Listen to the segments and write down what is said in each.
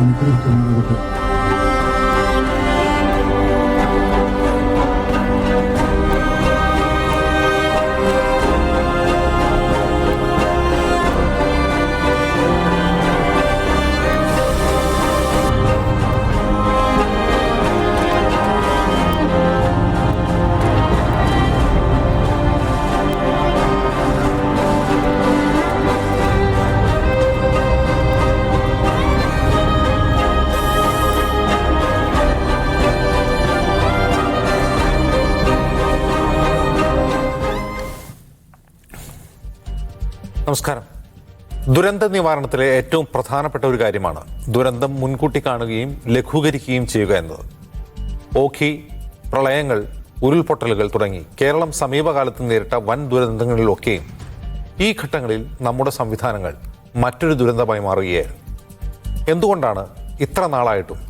അനുഗ്രഹിക്കുമാറാകട്ടെ. നമസ്കാരം. ദുരന്ത നിവാരണത്തിലെ ഏറ്റവും പ്രധാനപ്പെട്ട ഒരു കാര്യമാണ് ദുരന്തം മുൻകൂട്ടി കാണുകയും ലഘൂകരിക്കുകയും ചെയ്യുക എന്നത്. ഓഖി, പ്രളയങ്ങൾ, ഉരുൾപൊട്ടലുകൾ തുടങ്ങി കേരളം സമീപകാലത്ത് നേരിട്ട വൻ ദുരന്തങ്ങളിലൊക്കെയും ഈ ഘട്ടങ്ങളിൽ നമ്മുടെ സംവിധാനങ്ങൾ മറ്റൊരു ദുരന്തമായി മാറുകയായിരുന്നു. എന്തുകൊണ്ടാണ് ഇത്ര നാളായിട്ടും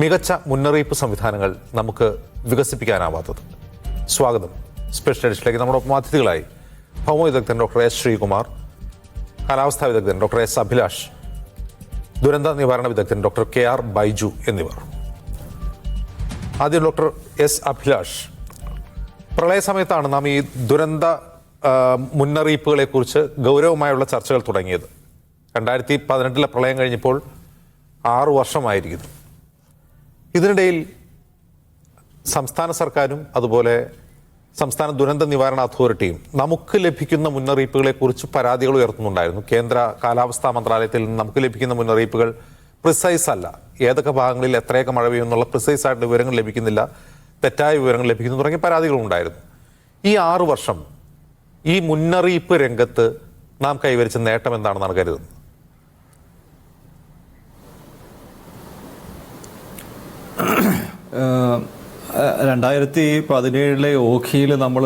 മികച്ച മുന്നറിയിപ്പ് സംവിധാനങ്ങൾ നമുക്ക് വികസിപ്പിക്കാനാവാത്തത്? സ്വാഗതം. സ്പെഷ്യൽ എഡിഷനിലേക്ക് നമ്മുടെ അതിഥികളായി ഭൗമവിദഗ്ധൻ ഡോക്ടർ എസ് ശ്രീകുമാർ, കാലാവസ്ഥാ വിദഗ്ധൻ ഡോക്ടർ എസ് അഭിലാഷ്, ദുരന്ത നിവാരണ വിദഗ്ധൻ ഡോക്ടർ കെ ആർ ബൈജു എന്നിവർ. ആദ്യം ഡോക്ടർ എസ് അഭിലാഷ്, പ്രളയ സമയത്താണ് നാം ഈ ദുരന്ത മുന്നറിയിപ്പുകളെക്കുറിച്ച് ഗൗരവമായുള്ള ചർച്ചകൾ തുടങ്ങിയത്. 2018 പ്രളയം കഴിഞ്ഞപ്പോൾ 6 വർഷമായിരിക്കുന്നു. ഇതിനിടയിൽ സംസ്ഥാന സർക്കാരും അതുപോലെ സംസ്ഥാന ദുരന്ത നിവാരണ അതോറിറ്റിയും നമുക്ക് ലഭിക്കുന്ന മുന്നറിയിപ്പുകളെക്കുറിച്ച് പരാതികൾ ഉയർത്തുന്നുണ്ടായിരുന്നു. കേന്ദ്ര കാലാവസ്ഥാ മന്ത്രാലയത്തിൽ നിന്ന് നമുക്ക് ലഭിക്കുന്ന മുന്നറിയിപ്പുകൾ പ്രിസൈസ് അല്ല, ഏതൊക്കെ ഭാഗങ്ങളിൽ എത്രയൊക്കെ മഴ പെയ്യുന്നുള്ള പ്രിസൈസ് ആയിട്ട് വിവരങ്ങൾ ലഭിക്കുന്നില്ല, തെറ്റായ വിവരങ്ങൾ ലഭിക്കുന്നു തുടങ്ങിയ പരാതികളുണ്ടായിരുന്നു. ഈ 6 വർഷം ഈ മുന്നറിയിപ്പ് രംഗത്ത് നാം കൈവരിച്ച നേട്ടം എന്താണെന്നാണ് കരുതുന്നത്? uh 2017 ഓഖിയിൽ നമ്മൾ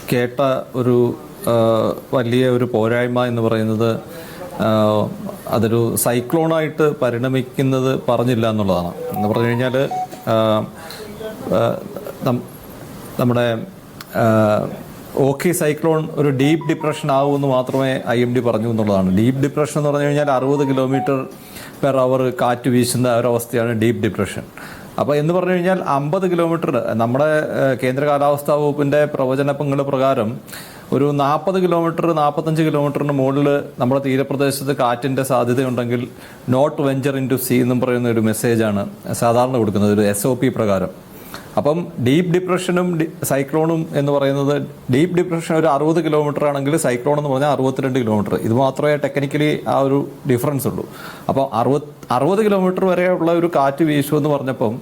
കേട്ട ഒരു വലിയ ഒരു പോരായ്മ എന്ന് പറയുന്നത് അതൊരു സൈക്ലോണായിട്ട് പരിണമിക്കുന്നത് പറഞ്ഞില്ല എന്നുള്ളതാണ്. എന്ന് പറഞ്ഞു കഴിഞ്ഞാൽ നമ്മുടെ ഓഖി സൈക്ലോൺ ഒരു ഡീപ്പ് ഡിപ്രഷൻ ആവുമെന്ന് മാത്രമേ IMD പറഞ്ഞു എന്നുള്ളതാണ്. ഡീപ്പ് ഡിപ്രഷൻ എന്ന് പറഞ്ഞു കഴിഞ്ഞാൽ 60 km/h കാറ്റ് വീശുന്ന ഒരവസ്ഥയാണ് ഡീപ്പ് ഡിപ്രഷൻ. അപ്പോൾ എന്ന് പറഞ്ഞു കഴിഞ്ഞാൽ 50 കിലോമീറ്റർ നമ്മുടെ കേന്ദ്ര കാലാവസ്ഥാ വകുപ്പിൻ്റെ പ്രവചനങ്ങൾ പ്രകാരം ഒരു 40 കിലോമീറ്റർ 45 കിലോമീറ്ററിന് മുകളിൽ നമ്മുടെ തീരപ്രദേശത്ത് കാറ്റിൻ്റെ സാധ്യതയുണ്ടെങ്കിൽ not venture into sea എന്നും പറയുന്ന ഒരു മെസ്സേജാണ് സാധാരണ കൊടുക്കുന്നത് ഒരു SOP പ്രകാരം. അപ്പം ഡീപ്പ് ഡിപ്രഷനും സൈക്ലോണും എന്ന് പറയുന്നത്, ഡീപ്പ് ഡിപ്രഷൻ ഒരു 60 കിലോമീറ്റർ ആണെങ്കിൽ സൈക്ലോൺ എന്ന് പറഞ്ഞാൽ 62 കിലോമീറ്റർ. ഇത് മാത്രമേ ടെക്നിക്കലി ആ ഒരു ഡിഫറൻസ് ഉള്ളൂ. അപ്പോൾ 60 കിലോമീറ്റർ വരെയുള്ള ഒരു കാറ്റ് വീശുമെന്ന് പറഞ്ഞപ്പം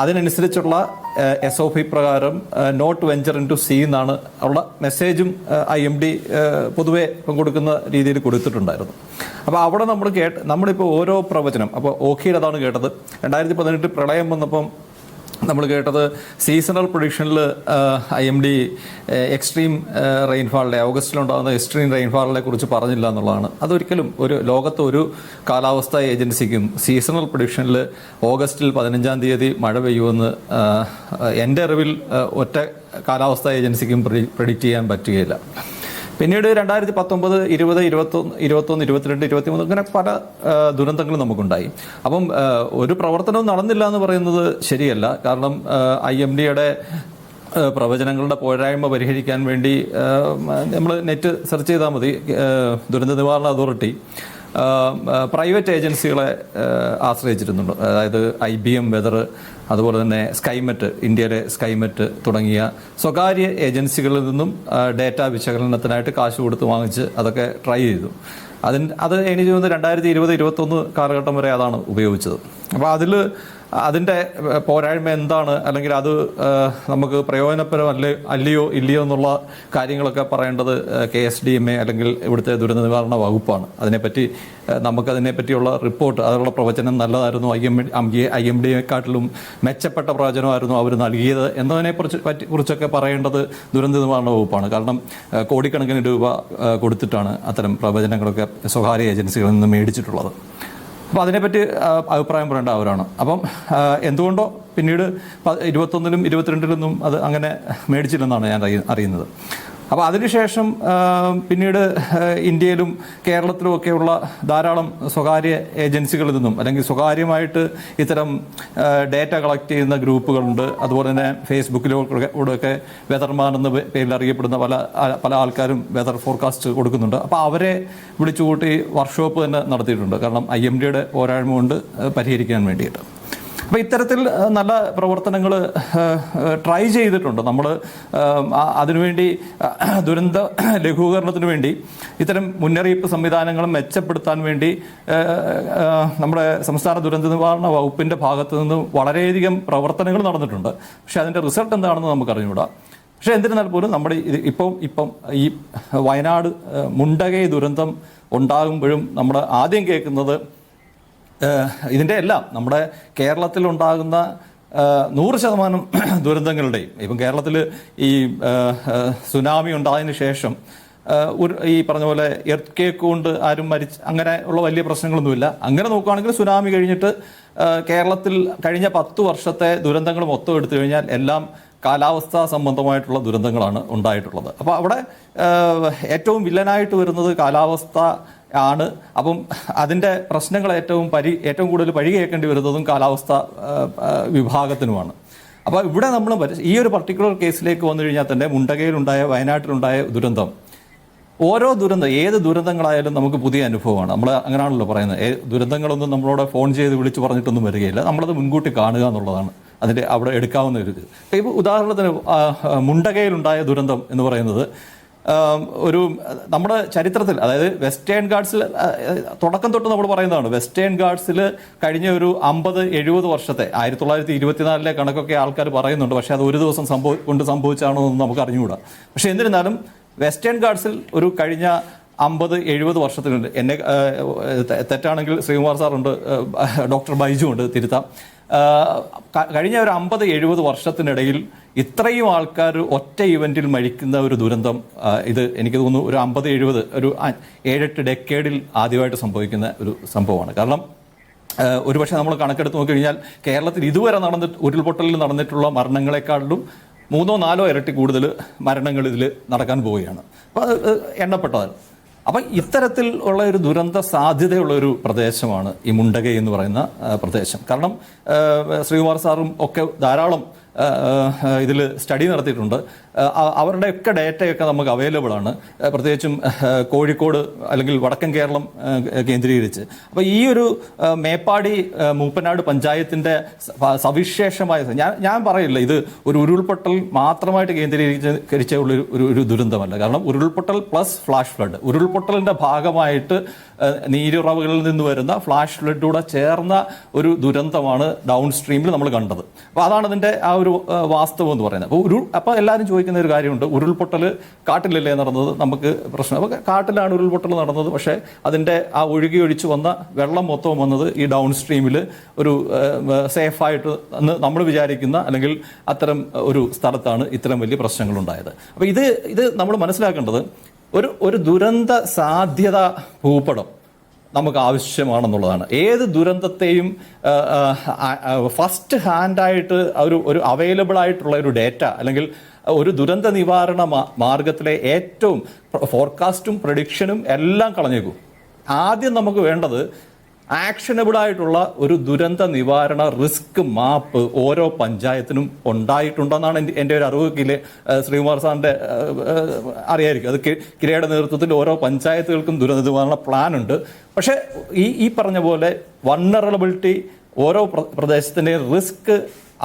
അതിനനുസരിച്ചുള്ള SOP പ്രകാരം not venture into sea എന്നാണ് ഉള്ള മെസ്സേജും IMD പൊതുവെ കൊടുക്കുന്ന രീതിയിൽ കൊടുത്തിട്ടുണ്ടായിരുന്നു. അപ്പോൾ അവിടെ നമ്മളിപ്പോൾ ഓരോ പ്രവചനം, അപ്പോൾ ഓഖിയിൽ അതാണ് കേട്ടത്. 2018 പ്രളയം വന്നപ്പം നമ്മൾ കേട്ടത് സീസണൽ പ്രൊഡിക്ഷനിൽ IMD എക്സ്ട്രീം റെയിൻഫാളിനെ, ഓഗസ്റ്റിലുണ്ടാകുന്ന എക്സ്ട്രീം റെയിൻഫാളിനെ കുറിച്ച് പറഞ്ഞില്ല എന്നുള്ളതാണ്. അതൊരിക്കലും ഒരു ലോകത്ത് ഒരു കാലാവസ്ഥാ ഏജൻസിക്കും സീസണൽ പ്രൊഡിക്ഷനിൽ ഓഗസ്റ്റിൽ 15-ാം തീയതി മഴ പെയ്യുമെന്ന് എൻ്റെ അറിവിൽ ഒറ്റ കാലാവസ്ഥാ ഏജൻസിക്കും പ്രെഡിക്റ്റ് ചെയ്യാൻ പറ്റുകയില്ല. പിന്നീട് 2019, 20, 21, 22, 23 ഇങ്ങനെ പല ദുരന്തങ്ങളും നമുക്കുണ്ടായി. അപ്പം ഒരു പ്രവർത്തനവും നടന്നില്ല എന്ന് പറയുന്നത് ശരിയല്ല. കാരണം IMDയുടെ പ്രവചനങ്ങളുടെ പോരായ്മ പരിഹരിക്കാൻ വേണ്ടി നമ്മൾ നെറ്റ് സെർച്ച് ചെയ്താൽ മതി. ദുരന്ത നിവാരണ അതോറിറ്റി പ്രൈവറ്റ് ഏജൻസികളെ ആശ്രയിച്ചിരുന്നുണ്ട്. അതായത് IBM വെതർ, അതുപോലെ തന്നെ സ്കൈമെറ്റ്, ഇന്ത്യയിലെ സ്കൈമെറ്റ് തുടങ്ങിയ സ്വകാര്യ ഏജൻസികളിൽ നിന്നും ഡേറ്റ വിശകലനത്തിനായിട്ട് കാശ് കൊടുത്ത് വാങ്ങിച്ച് അതൊക്കെ ട്രൈ ചെയ്തു. അത് എനിക്ക് തോന്നുന്നത് 2020-21 കാലഘട്ടം വരെ അതാണ് ഉപയോഗിച്ചത്. അപ്പോൾ അതിൻ്റെ പോരായ്മ എന്താണ്, അല്ലെങ്കിൽ അത് നമുക്ക് പ്രയോജനപരമല്ലയോ ഇല്ലയോ എന്നുള്ള കാര്യങ്ങളൊക്കെ പറയേണ്ടത് KSDMA അല്ലെങ്കിൽ ഇവിടുത്തെ ദുരന്ത നിവാരണ വകുപ്പാണ്. നമുക്കതിനെപ്പറ്റിയുള്ള റിപ്പോർട്ട്, അതിനുള്ള പ്രവചനം നല്ലതായിരുന്നു, IMDയെക്കാട്ടിലും മെച്ചപ്പെട്ട പ്രവചനമായിരുന്നു അവർ നൽകിയത് എന്നതിനെക്കുറിച്ചൊക്കെ പറയേണ്ടത് ദുരന്ത നിവാരണ വകുപ്പാണ്. കാരണം കോടിക്കണക്കിന് രൂപ കൊടുത്തിട്ടാണ് അത്തരം പ്രവചനങ്ങളൊക്കെ സ്വകാര്യ ഏജൻസികളിൽ നിന്ന് മേടിച്ചിട്ടുള്ളത്. അപ്പോൾ അതിനെപ്പറ്റി അഭിപ്രായം പറയേണ്ട അവരാണ്. അപ്പം എന്തുകൊണ്ടോ പിന്നീട് 21-ലും 22-ലൊന്നും അത് അങ്ങനെ മേടിച്ചില്ലെന്നാണ് ഞാൻ അറിയുന്നത്. അപ്പോൾ അതിനുശേഷം പിന്നീട് ഇന്ത്യയിലും കേരളത്തിലും ഒക്കെയുള്ള ധാരാളം സ്വകാര്യ ഏജൻസികളിൽ നിന്നും അല്ലെങ്കിൽ സ്വകാര്യമായിട്ട് ഇത്തരം ഡേറ്റ കളക്ട് ചെയ്യുന്ന ഗ്രൂപ്പുകളുണ്ട്. അതുപോലെ തന്നെ ഫേസ്ബുക്കിലൂടെയൊക്കെ വെതർമാൻ എന്ന പേരിൽ അറിയപ്പെടുന്ന പല ആൾക്കാരും വെതർ ഫോർകാസ്റ്റ് കൊടുക്കുന്നുണ്ട്. അപ്പോൾ അവരെ വിളിച്ചുകൂട്ടി വർക്ക്ഷോപ്പ് തന്നെ നടത്തിയിട്ടുണ്ട്. കാരണം IMDയുടെ പോരായ്മ കൊണ്ട് പരിഹരിക്കാൻ വേണ്ടിയിട്ട്. അപ്പോൾ ഇത്തരത്തിൽ നല്ല പ്രവർത്തനങ്ങൾ ട്രൈ ചെയ്തിട്ടുണ്ട്. നമ്മൾ അതിനുവേണ്ടി ദുരന്ത ലഘൂകരണത്തിന് വേണ്ടി ഇത്തരം മുന്നറിയിപ്പ് സംവിധാനങ്ങൾ മെച്ചപ്പെടുത്താൻ വേണ്ടി നമ്മുടെ സംസ്ഥാന ദുരന്ത നിവാരണ വകുപ്പിൻ്റെ ഭാഗത്തു നിന്ന് വളരെയധികം പ്രവർത്തനങ്ങൾ നടന്നിട്ടുണ്ട്. പക്ഷേ അതിൻ്റെ റിസൾട്ട് എന്താണെന്ന് നമുക്ക് അറിഞ്ഞുകൂടാ. പക്ഷേ എന്നിരുന്നാൽ പോലും നമ്മുടെ ഇപ്പം ഈ വയനാട് മുണ്ടകൈ ദുരന്തം ഉണ്ടാകുമ്പോഴും നമ്മൾ ആദ്യം കേൾക്കുന്നത് ഇതിൻ്റെ എല്ലാം നമ്മുടെ കേരളത്തിലുണ്ടാകുന്ന 100% ദുരന്തങ്ങളുടെയും ഇപ്പം കേരളത്തിൽ ഈ സുനാമി ഉണ്ടായതിന് ശേഷം ഈ പറഞ്ഞ പോലെ എർത്ത് കേക്ക് കൊണ്ട് ആരും അങ്ങനെ ഉള്ള വലിയ പ്രശ്നങ്ങളൊന്നുമില്ല. അങ്ങനെ നോക്കുകയാണെങ്കിൽ സുനാമി കഴിഞ്ഞിട്ട് കേരളത്തിൽ കഴിഞ്ഞ 10 വർഷത്തെ ദുരന്തങ്ങൾ മൊത്തം എടുത്തു കഴിഞ്ഞാൽ എല്ലാം കാലാവസ്ഥാ സംബന്ധമായിട്ടുള്ള ദുരന്തങ്ങളാണ് ഉണ്ടായിട്ടുള്ളത്. അപ്പോൾ അവിടെ ഏറ്റവും വില്ലനായിട്ട് വരുന്നത് കാലാവസ്ഥ ആണ്. അപ്പം അതിൻ്റെ പ്രശ്നങ്ങൾ ഏറ്റവും കൂടുതൽ പഴി കേൾക്കേണ്ടി വരുന്നതും കാലാവസ്ഥ വിഭാഗത്തിനുമാണ്. അപ്പോൾ ഇവിടെ നമ്മൾ ഈ ഒരു പർട്ടിക്കുലർ കേസിലേക്ക് വന്നു കഴിഞ്ഞാൽ തന്നെ മുണ്ടകയിലുണ്ടായ വയനാട്ടിലുണ്ടായ ദുരന്തം ഏത് ദുരന്തങ്ങളായാലും നമുക്ക് പുതിയ അനുഭവമാണ്. നമ്മൾ അങ്ങനെയാണല്ലോ പറയുന്നത്. ദുരന്തങ്ങളൊന്നും നമ്മളോട് ഫോൺ ചെയ്ത് വിളിച്ച് പറഞ്ഞിട്ടൊന്നും വരികയില്ല. നമ്മളത് മുൻകൂട്ടി കാണുക എന്നുള്ളതാണ് അതിൻ്റെ അവിടെ എടുക്കാവുന്ന ഒരു ഇത്. ഇപ്പോൾ ഉദാഹരണത്തിന് മുണ്ടകയിലുണ്ടായ ദുരന്തം എന്ന് പറയുന്നത് നമ്മുടെ ചരിത്രത്തിൽ, അതായത് വെസ്റ്റേൺ ഗാർഡ്സിൽ തുടക്കം തൊട്ട് നമ്മൾ പറയുന്നതാണ്. വെസ്റ്റേൺ ഗാർഡ്സിൽ കഴിഞ്ഞ ഒരു 50-70 വർഷത്തെ 1924 കണക്കൊക്കെ ആൾക്കാർ പറയുന്നുണ്ട്. പക്ഷേ അത് ഒരു ദിവസം കൊണ്ട് സംഭവിച്ചാണോ എന്ന് നമുക്ക് അറിഞ്ഞുകൂടാ. പക്ഷേ എന്നിരുന്നാലും വെസ്റ്റേൺ ഗാർഡ്സിൽ ഒരു കഴിഞ്ഞ 50-70 വർഷത്തിനുണ്ട്. എന്നെ തെറ്റാണെങ്കിൽ ശ്രീകുമാർ സാറുണ്ട്, ഡോക്ടർ ബൈജു ഉണ്ട്, തിരുത്താം. കഴിഞ്ഞ ഒരു 50-70 വർഷത്തിനിടയിൽ ഇത്രയും ആൾക്കാർ ഒറ്റ ഇവന്റിൽ മരിക്കുന്ന ഒരു ദുരന്തം ഇത് എനിക്ക് തോന്നുന്നു ഒരു 50-70 ഒരു 7-8 ഡെക്കേഡിൽ ആദ്യമായിട്ട് സംഭവിക്കുന്ന ഒരു സംഭവമാണ്. കാരണം ഒരുപക്ഷെ നമ്മൾ കണക്കെടുത്ത് നോക്കിക്കഴിഞ്ഞാൽ കേരളത്തിൽ ഇതുവരെ ഉരുൾപൊട്ടലിൽ നടന്നിട്ടുള്ള മരണങ്ങളെക്കാളിലും 3-4 ഇരട്ടി കൂടുതൽ മരണങ്ങൾ ഇതിൽ നടക്കാൻ പോവുകയാണ്. അപ്പോൾ അത് എണ്ണപ്പെട്ടതാണ്. അപ്പം ഇത്തരത്തിൽ ഉള്ള ഒരു ദുരന്ത സാധ്യതയുള്ള ഒരു പ്രദേശമാണ് ഈ മുണ്ടകൈ എന്ന് പറയുന്ന പ്രദേശം. കാരണം ശ്രീകുമാർ സാറും ഒക്കെ ധാരാളം ഇതിൽ സ്റ്റഡി നടത്തിയിട്ടുണ്ട്. അവരുടെയൊക്കെ ഡേറ്റയൊക്കെ നമുക്ക് അവൈലബിൾ ആണ്, പ്രത്യേകിച്ചും കോഴിക്കോട് അല്ലെങ്കിൽ വടക്കൻ കേരളം കേന്ദ്രീകരിച്ച്. അപ്പോൾ ഈ ഒരു മേപ്പാടി മൂപ്പനാട് പഞ്ചായത്തിൻ്റെ സവിശേഷമായ ഞാൻ പറയില്ല ഇത് ഒരു ഉരുൾപൊട്ടൽ മാത്രമായിട്ട് കേന്ദ്രീകരിച്ചുള്ള ഒരു ദുരന്തമല്ല. കാരണം ഉരുൾപൊട്ടൽ പ്ലസ് ഫ്ലാഷ് ഫ്ലഡ്, ഉരുൾപൊട്ടലിൻ്റെ ഭാഗമായിട്ട് നീരുറവുകളിൽ നിന്ന് വരുന്ന ഫ്ലാഷ് ഫ്ലഡൂടെ ചേർന്ന ഒരു ദുരന്തമാണ് ഡൗൺ സ്ട്രീമിൽ നമ്മൾ കണ്ടത്. അപ്പോൾ അതാണ് അതിൻ്റെ ആ ഒരു വാസ്തവം എന്ന് പറയുന്നത്. അപ്പോൾ എല്ലാവരും ചോദിക്കുന്ന ഒരു കാര്യമുണ്ട്, ഉരുൾപൊട്ടൽ കാട്ടിലല്ലേ നടന്നത്, നമുക്ക് പ്രശ്നം. അപ്പോൾ കാട്ടിലാണ് ഉരുൾപൊട്ടൽ നടന്നത്. പക്ഷേ അതിൻ്റെ ആ ഒഴുകി വന്ന വെള്ളം മൊത്തം വന്നത് ഈ ഡൗൺ സ്ട്രീമിൽ ഒരു സേഫായിട്ട് നമ്മൾ വിചാരിക്കുന്ന അല്ലെങ്കിൽ അത്തരം ഒരു സ്ഥലത്താണ് ഇത്തരം വലിയ പ്രശ്നങ്ങളുണ്ടായത്. അപ്പോൾ ഇത് നമ്മൾ മനസ്സിലാക്കേണ്ടത് ഒരു ദുരന്ത സാധ്യത ഭൂപടം നമുക്ക് ആവശ്യമാണെന്നുള്ളതാണ്. ഏത് ദുരന്തത്തെയും ഫസ്റ്റ് ഹാൻഡായിട്ട് ഒരു അവൈലബിൾ ആയിട്ടുള്ള ഒരു ഡേറ്റ അല്ലെങ്കിൽ ഒരു ദുരന്ത നിവാരണ മാർഗത്തിലെ ഏറ്റവും ഫോർകാസ്റ്റും പ്രഡിക്ഷനും എല്ലാം കളഞ്ഞേക്കും. ആദ്യം നമുക്ക് വേണ്ടത് ആക്ഷനബിൾ ആയിട്ടുള്ള ഒരു ദുരന്ത നിവാരണ റിസ്ക് മാപ്പ് ഓരോ പഞ്ചായത്തിനും ഉണ്ടായിട്ടുണ്ടെന്നാണ് എൻ്റെ ഒരു അറിവ്. ശ്രീകുമാർ സാറിൻ്റെ അറിയായിരിക്കും. അത് കിരയുടെ നേതൃത്വത്തിൽ ഓരോ പഞ്ചായത്തുകൾക്കും ദുരന്ത നിവാരണ പ്ലാൻ ഉണ്ട്. പക്ഷേ ഈ പറഞ്ഞ പോലെ വൾനറബിലിറ്റി ഓരോ പ്രദേശത്തിൻ്റെയും റിസ്ക്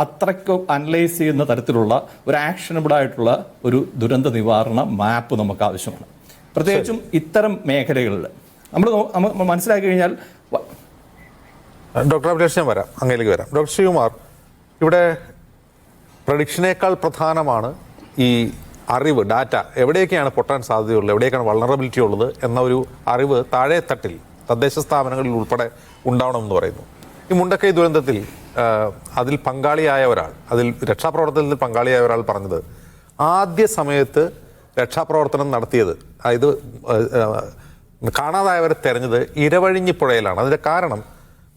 അത്രയ്ക്കും അനലൈസ് ചെയ്യുന്ന തരത്തിലുള്ള ഒരു ആക്ഷനബിൾ ആയിട്ടുള്ള ഒരു ദുരന്ത നിവാരണ മാപ്പ് നമുക്ക് ആവശ്യമാണ്, പ്രത്യേകിച്ചും ഇത്തരം മേഖലകളിൽ. നമ്മൾ മനസ്സിലാക്കി കഴിഞ്ഞാൽ ഡോക്ടർ അഭിലാഷ്, ഞാൻ വരാം, അങ്ങയിലേക്ക് വരാം. ഡോക്ടർ ശ്രീകുമാർ, ഇവിടെ പ്രഡിക്ഷനേക്കാൾ പ്രധാനമാണ് ഈ അറിവ്, ഡാറ്റ, എവിടെയൊക്കെയാണ് പൊട്ടാൻ സാധ്യതയുള്ളത്, എവിടെയൊക്കെയാണ് വൾനറബിലിറ്റി ഉള്ളത് എന്ന ഒരു അറിവ് താഴെ തട്ടിൽ തദ്ദേശ സ്ഥാപനങ്ങളിൽ ഉൾപ്പെടെ ഉണ്ടാവണമെന്ന് പറയുന്നു. ഈ മുണ്ടക്കൈ ദുരന്തത്തിൽ അതിൽ പങ്കാളിയായ ഒരാൾ, അതിൽ രക്ഷാപ്രവർത്തനത്തിൽ പങ്കാളിയായ ഒരാൾ പറഞ്ഞത് ആദ്യ സമയത്ത് രക്ഷാപ്രവർത്തനം നടത്തിയത്, അതായത് കാണാതായവരെ തെരഞ്ഞത് ഇരവഴിഞ്ഞിപ്പുഴയിലാണ്. അതിൻ്റെ കാരണം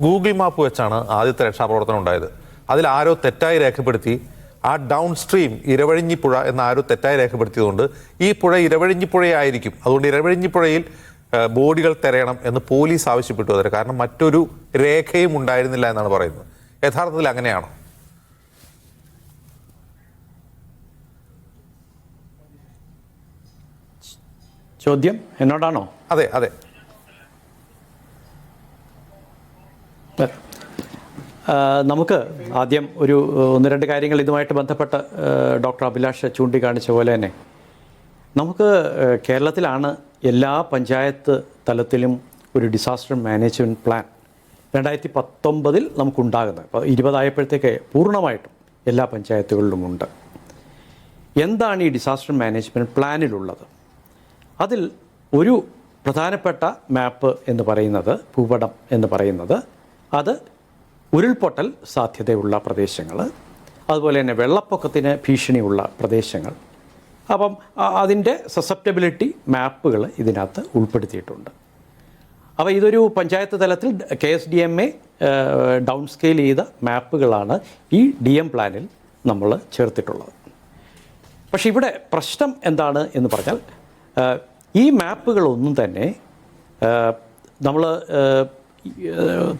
ഗൂഗിൾ മാപ്പ് വെച്ചാണ് ആദ്യത്തെ രക്ഷാപ്രവർത്തനം ഉണ്ടായത്. അതിൽ ആരോ തെറ്റായി രേഖപ്പെടുത്തി ആ ഡൗൺ സ്ട്രീം ഇരവഴിഞ്ഞിപ്പുഴ എന്ന് ആരും തെറ്റായി രേഖപ്പെടുത്തിയതുകൊണ്ട് ഈ പുഴ ഇരവഴിഞ്ഞിപ്പുഴയായിരിക്കും, അതുകൊണ്ട് ഇരവഴിഞ്ഞിപ്പുഴയിൽ ബോഡികൾ തിരയണം എന്ന് പോലീസ് ആവശ്യപ്പെട്ടു അതിന്. കാരണം മറ്റൊരു രേഖയും ഉണ്ടായിരുന്നില്ല എന്നാണ് പറയുന്നത്. യഥാർത്ഥത്തിൽ അങ്ങനെയാണോ? ചോദ്യം എന്നോടാണോ? അതെ അതെ. നമുക്ക് ആദ്യം ഒന്ന് രണ്ട് കാര്യങ്ങൾ ഇതുമായിട്ട് ബന്ധപ്പെട്ട് ഡോക്ടർ അഭിലാഷ് ചൂണ്ടിക്കാണിച്ച പോലെ തന്നെ നമുക്ക് കേരളത്തിലാണ് എല്ലാ പഞ്ചായത്ത് തലത്തിലും ഒരു ഡിസാസ്റ്റർ മാനേജ്മെൻറ്റ് പ്ലാൻ 2019 നമുക്കുണ്ടാകുന്നത്. അപ്പോൾ 20 പൂർണ്ണമായിട്ടും എല്ലാ പഞ്ചായത്തുകളിലും ഉണ്ട്. എന്താണ് ഈ ഡിസാസ്റ്റർ മാനേജ്മെൻറ്റ് പ്ലാനിലുള്ളത്? അതിൽ ഒരു പ്രധാനപ്പെട്ട മാപ്പ് എന്ന് പറയുന്നത്, ഭൂപടം എന്ന് പറയുന്നത്, അത് ഉരുൾപൊട്ടൽ സാധ്യതയുള്ള പ്രദേശങ്ങൾ, അതുപോലെ തന്നെ വെള്ളപ്പൊക്കത്തിന് ഭീഷണിയുള്ള പ്രദേശങ്ങൾ, അപ്പം അതിൻ്റെ സസെപ്റ്റബിലിറ്റി മാപ്പുകൾ ഇതിനകത്ത് ഉൾപ്പെടുത്തിയിട്ടുണ്ട്. അപ്പോൾ ഇതൊരു പഞ്ചായത്ത് തലത്തിൽ KSDMA ഡൗൺ സ്കെയിൽ ചെയ്ത മാപ്പുകളാണ് ഈ DM പ്ലാനിൽ നമ്മൾ ചേർത്തിട്ടുള്ളത്. പക്ഷേ ഇവിടെ പ്രശ്നം എന്താണ് എന്ന് പറഞ്ഞാൽ, ഈ മാപ്പുകളൊന്നും തന്നെ നമ്മൾ